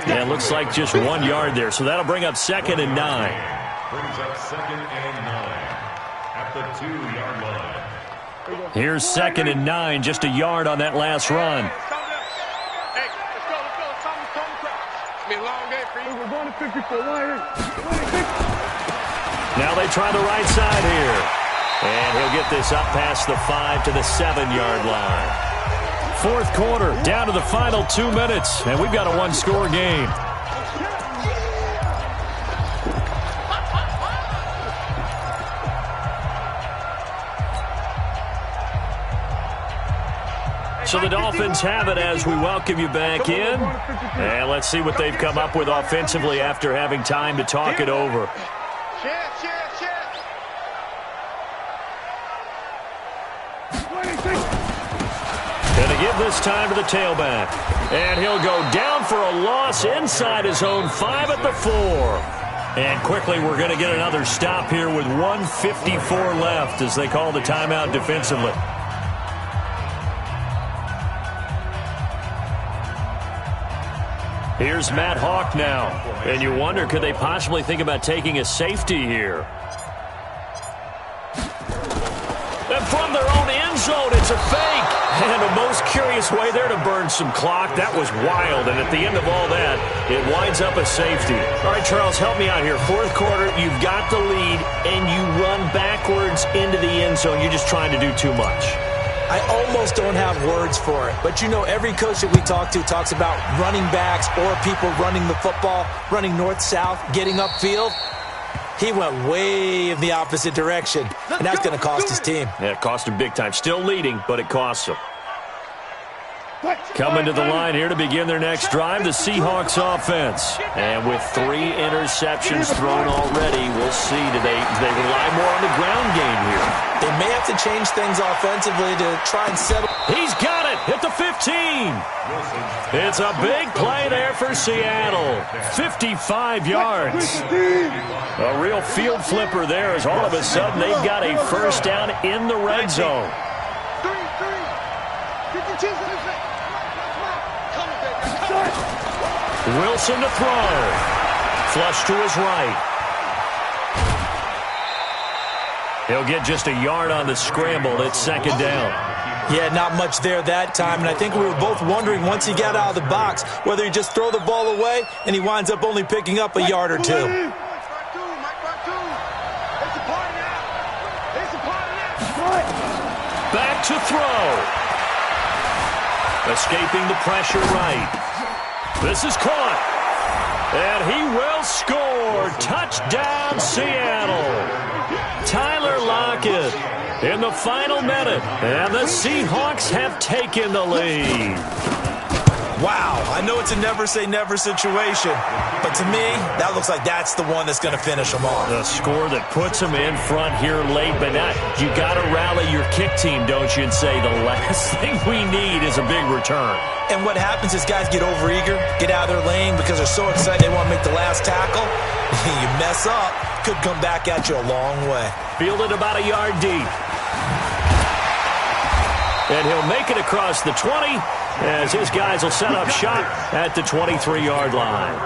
Yeah, it looks like just 1 yard there. So that'll bring up 2nd and 9. Brings up 2nd and 9 at the 2-yard line. Here's 2nd and 9, just a yard on that last run. Hey, let's go. It's time to crash. It's been a long day for you. We're going to 54. Now they try the right side here. And he'll get this up past the 5 to the 7-yard line. 4th quarter, down to the final 2 minutes, and we've got a 1-score game. So the Dolphins have it as we welcome you back in. And let's see what they've come up with offensively after having time to talk it over. Cheers. Going to give this time to the tailback. And he'll go down for a loss inside his own 5 at the 4. And quickly we're going to get another stop here with 1:54 left as they call the timeout defensively. Here's Matt Hawk now. And you wonder, could they possibly think about taking a safety here? And from their own end zone, it's a fake. And the most curious way there to burn some clock. That was wild. And at the end of all that, it winds up a safety. All right, Charles, help me out here. 4th quarter, you've got the lead, and you run backwards into the end zone. You're just trying to do too much. I almost don't have words for it. But, you know, every coach that we talk to talks about running backs or people running the football, running north-south, getting upfield. He went way in the opposite direction, and that's going to cost his team. Yeah, it cost him big time. Still leading, but it costs him. Coming to the line here to begin their next drive, the Seahawks offense. And with 3 interceptions thrown already, we'll see. Do they rely more on the ground game here? They may have to change things offensively to try and settle. He's got it at the 15. It's a big play there for Seattle. 55 yards. A real field flipper there as all of a sudden they've got a first down in the red zone. Wilson to throw. Flush to his right. He'll get just a yard on the scramble. It's second down. Yeah, not much there that time, and I think we were both wondering once he got out of the box whether he'd just throw the ball away, and he winds up only picking up a yard or 2. Back to throw. Escaping the pressure right. This is caught. And he will score. Touchdown, Seattle. Tyler Lockett in the final minute. And the Seahawks have taken the lead. Wow, I know it's a never-say-never situation, but to me, that looks like that's the one that's going to finish them off. The score that puts them in front here late, but not. You got to rally your kick team, don't you, and say the last thing we need is a big return. And what happens is guys get overeager, get out of their lane because they're so excited they want to make the last tackle. You mess up, could come back at you a long way. Fielded about a yard deep. And he'll make it across the 20 as his guys will set up shop at the 23-yard line.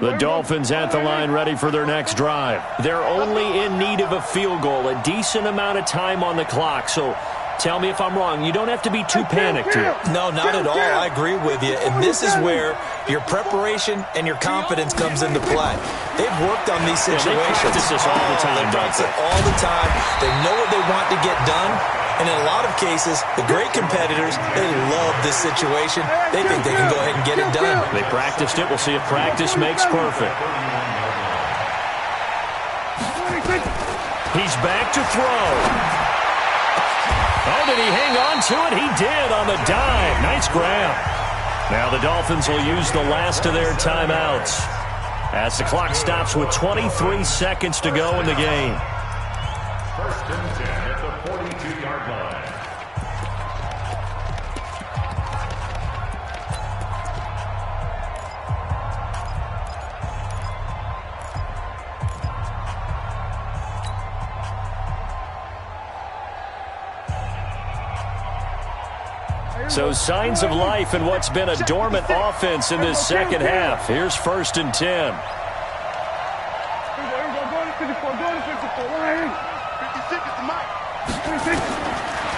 The Dolphins at the line ready for their next drive. They're only in need of a field goal, a decent amount of time on the clock. So tell me if I'm wrong. You don't have to be too panicked here. No, not at all. I agree with you. And this is where your preparation and your confidence comes into play. They've worked on these situations. They practice this all the time. They practice it all the time. They know what they want to get done. And in a lot of cases, the great competitors, they love this situation. They think they can go ahead and get it done. They practiced it. We'll see if practice makes perfect. He's back to throw. Oh, did he hang on to it? He did on the dive. Nice grab. Now the Dolphins will use the last of their timeouts as the clock stops with 23 seconds to go in the game. First and 10 at the 42-yard line. So signs of life in what's been a dormant offense in this second half. Here's first and 10.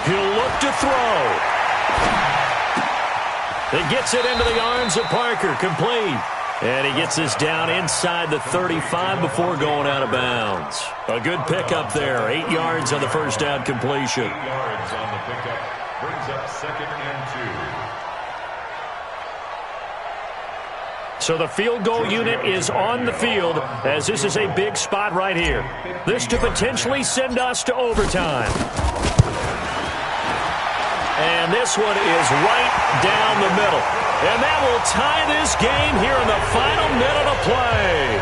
He'll look to throw. He gets it into the arms of Parker, complete. And he gets this down inside the 35 before going out of bounds. A good pickup there. 8 yards on the first down completion. 8 yards on the pickup. Brings up second and 2. So the field goal unit is on the field as this is a big spot right here. This to potentially send us to overtime. And this one is right down the middle. And that will tie this game here in the final minute of play.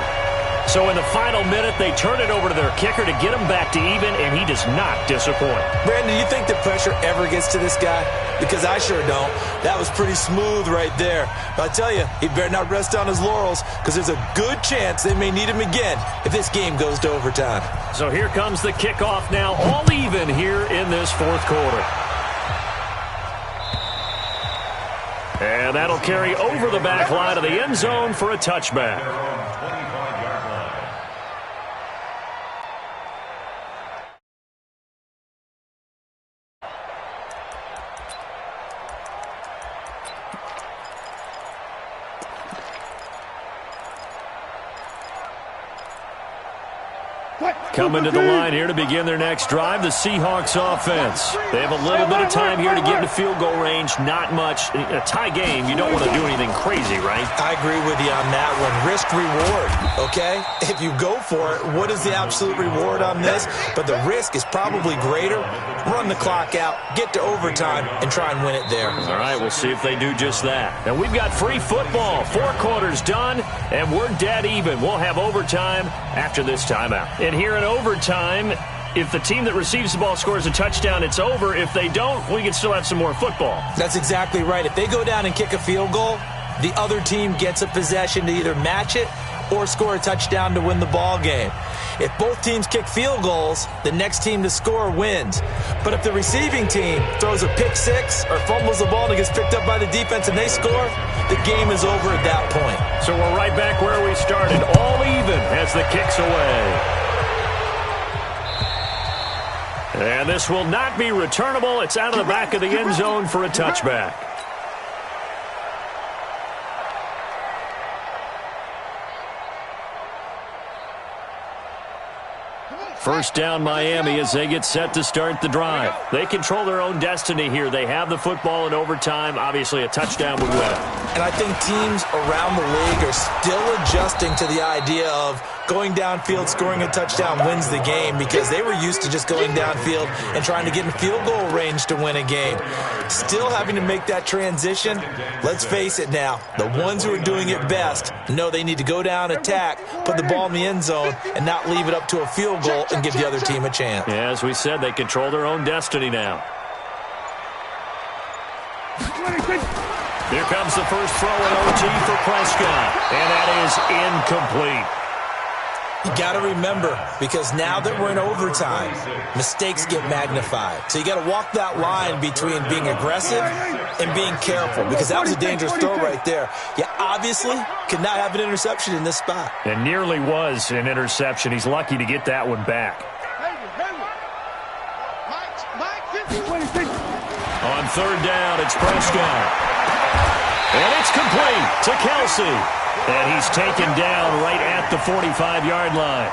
So in the final minute, they turn it over to their kicker to get him back to even, and he does not disappoint. Brandon, do you think the pressure ever gets to this guy? Because I sure don't. That was pretty smooth right there. But I tell you, he better not rest on his laurels because there's a good chance they may need him again if this game goes to overtime. So here comes the kickoff now, all even here in this fourth quarter. And that'll carry over the back line of the end zone for a touchback. Coming to the line here to begin their next drive, the Seahawks offense. They have a little bit of time here to get into field goal range. Not much. In a tie game, you don't want to do anything crazy, right? I agree with you on that one. Risk-reward, okay? If you go for it, what is the absolute reward on this? But the risk is probably greater. Run the clock out, get to overtime, and try and win it there. All right, we'll see if they do just that. And we've got free football. 4 quarters done, and we're dead even. We'll have overtime after this timeout. And here in overtime, if the team that receives the ball scores a touchdown, it's over. If they don't, we can still have some more football. That's exactly right. If they go down and kick a field goal, the other team gets a possession to either match it or score a touchdown to win the ball game. If both teams kick field goals, the next team to score wins. But if the receiving team throws a pick six or fumbles the ball and it gets picked up by the defense and they score, the game is over at that point. So we're right back where we started, all even as the kick's away. And this will not be returnable. It's out of the back of the end zone for a touchback. First down, Miami, as they get set to start the drive. They control their own destiny here. They have the football in overtime. Obviously, a touchdown would win it. And I think teams around the league are still adjusting to the idea of going downfield, scoring a touchdown wins the game, because they were used to just going downfield and trying to get in field goal range to win a game. Still having to make that transition. Let's face it now, the ones who are doing it best know they need to go down, attack, put the ball in the end zone, and not leave it up to a field goal and give the other team a chance. Yeah, as we said, they control their own destiny now. Here comes the first throw in OT for Prescott, and that is incomplete. You got to remember, because now that we're in overtime, mistakes get magnified. So you got to walk that line between being aggressive and being careful, because that was a dangerous throw right there. You obviously could not have an interception in this spot. And nearly was an interception. He's lucky to get that one back. On third down, it's Prescott. And it's complete to Kelsey. And he's taken down right at the 45-yard line.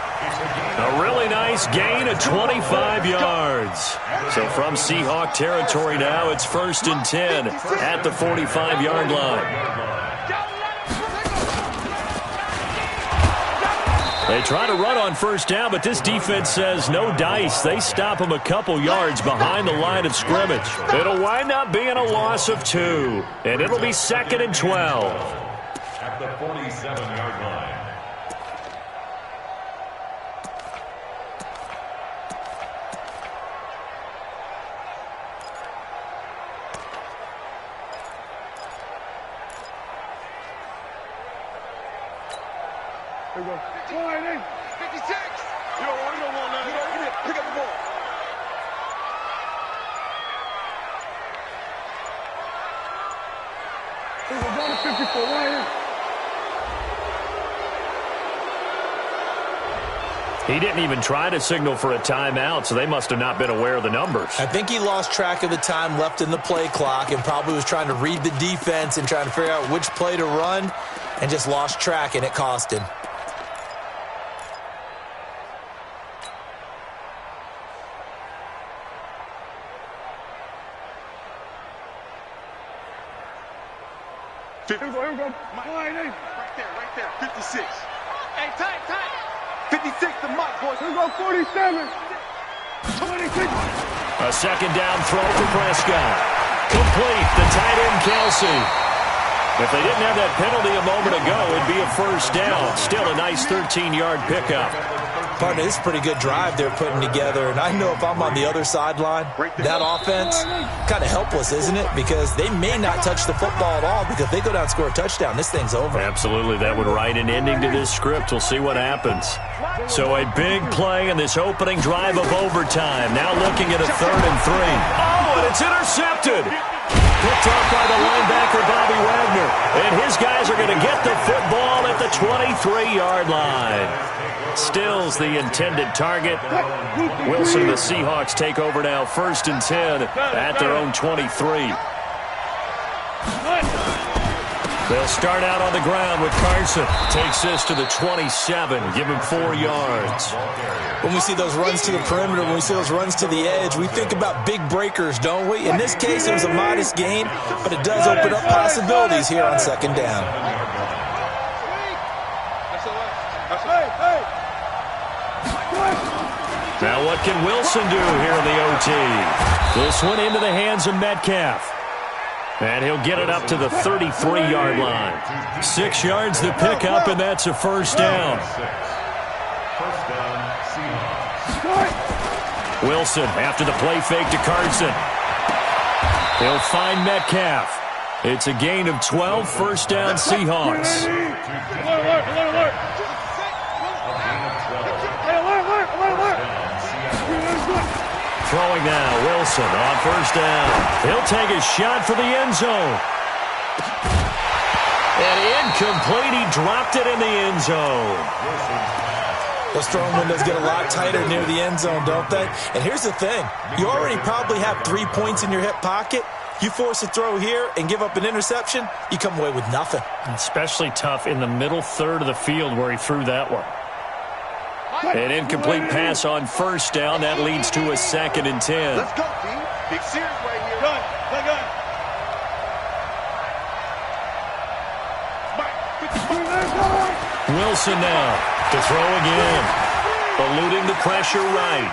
A really nice gain of 25 yards. So from Seahawk territory now, it's 1st and 10 at the 45-yard line. They try to run on first down, but this defense says no dice. They stop them a couple yards behind the line of scrimmage. It'll wind up being a loss of 2, and it'll be 2nd and 12. At the 47-yard line. Here we go. 56. You don't want none of that. Pick up the ball. Here we go. Down to 54. Right here. He didn't even try to signal for a timeout, so they must have not been aware of the numbers. I think he lost track of the time left in the play clock and probably was trying to read the defense and trying to figure out which play to run and just lost track, and it cost him. Here we go. Right there. 56. Hey, tight. 56 to Mike, boys. Here we go, 47. 26. A second down throw for Prescott. Complete. The tight end, Kelsey. If they didn't have that penalty a moment ago, it'd be a first down. Still a nice 13-yard pickup. Partner, this is a pretty good drive they're putting together, and I know if I'm on the other sideline, that offense, kind of helpless, isn't it? Because they may not touch the football at all, because if they go down and score a touchdown, this thing's over. Absolutely. That would write an ending to this script. We'll see what happens. So a big play in this opening drive of overtime. Now looking at a 3rd and 3. Oh, and it's intercepted. Picked off by the linebacker, Bobby Wagner. And his guys are going to get the football at the 23-yard line. Stills the intended target. Wilson and the Seahawks take over now, 1st and 10 at their own 23. They'll start out on the ground with Carson. Takes this to the 27. Give him 4 yards. When we see those runs to the perimeter, when we see those runs to the edge, we think about big breakers, don't we? In this case, it was a modest gain, but it does open up possibilities here on second down. Now what can Wilson do here in the OT? This one into the hands of Metcalf. And he'll get it up to the 33-yard line. 6 yards to pick up, and that's a first down. First down, Seahawks. Wilson after the play fake to Carson. He'll find Metcalf. It's a gain of 12, first down Seahawks. Throwing now, Wilson on first down. He'll take a shot for the end zone. And incomplete, he dropped it in the end zone. Those throwing windows get a lot tighter near the end zone, don't they? And here's the thing. You already probably have 3 points in your hip pocket. You force a throw here and give up an interception, you come away with nothing. Especially tough in the middle third of the field where he threw that one. An incomplete pass on first down. That leads to a 2nd and 10. Let's go, D. Big series right here. Gun. Play gun. Wilson now to throw again. Eluding the pressure right.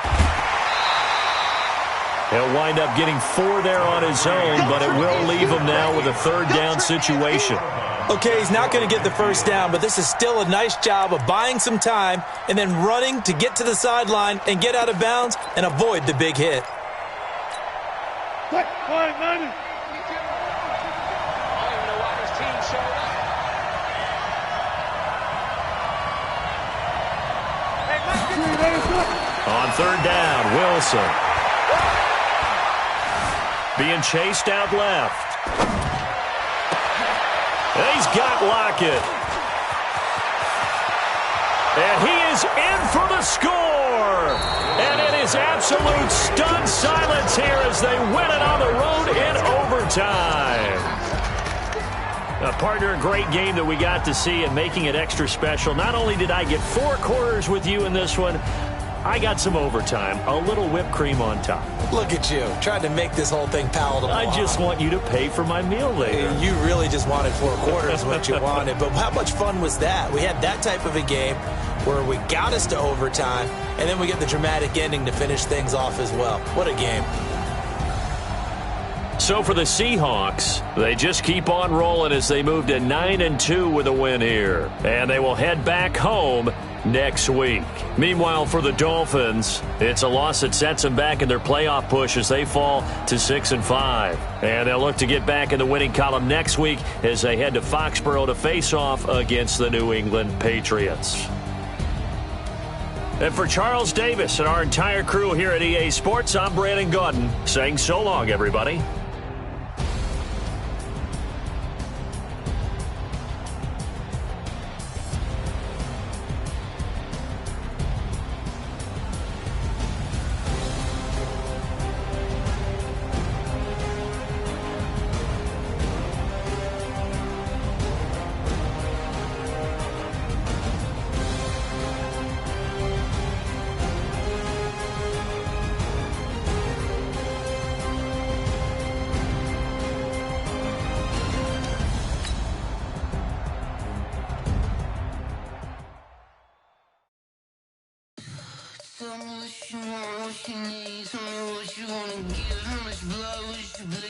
He'll wind up getting 4 there on his own, but it will leave him now with a 3rd down situation. Okay, he's not going to get the first down, but this is still a nice job of buying some time and then running to get to the sideline and get out of bounds and avoid the big hit. On 3rd down, Wilson. Being chased out left. He's got Lockett. And he is in for the score. And it is absolute stunned silence here as they win it on the road in overtime. Partner, a great game that we got to see and making it extra special. Not only did I get 4 quarters with you in this one, I got some overtime, a little whipped cream on top. Look at you, trying to make this whole thing palatable. I just want you to pay for my meal later. You really just wanted 4 quarters, what you wanted. But how much fun was that? We had that type of a game where we got us to overtime, and then we get the dramatic ending to finish things off as well. What a game. So for the Seahawks, they just keep on rolling as they move to 9-2 with a win here. And they will head back home next week. Meanwhile, for the Dolphins, it's a loss that sets them back in their playoff push as they fall to 6-5. And they'll look to get back in the winning column next week as they head to Foxborough to face off against the New England Patriots. And for Charles Davis and our entire crew here at EA Sports, I'm Brandon Gaudin saying so long, everybody. Tell me what you want, what you need. Tell me what you wanna give. How much blood would you bleed?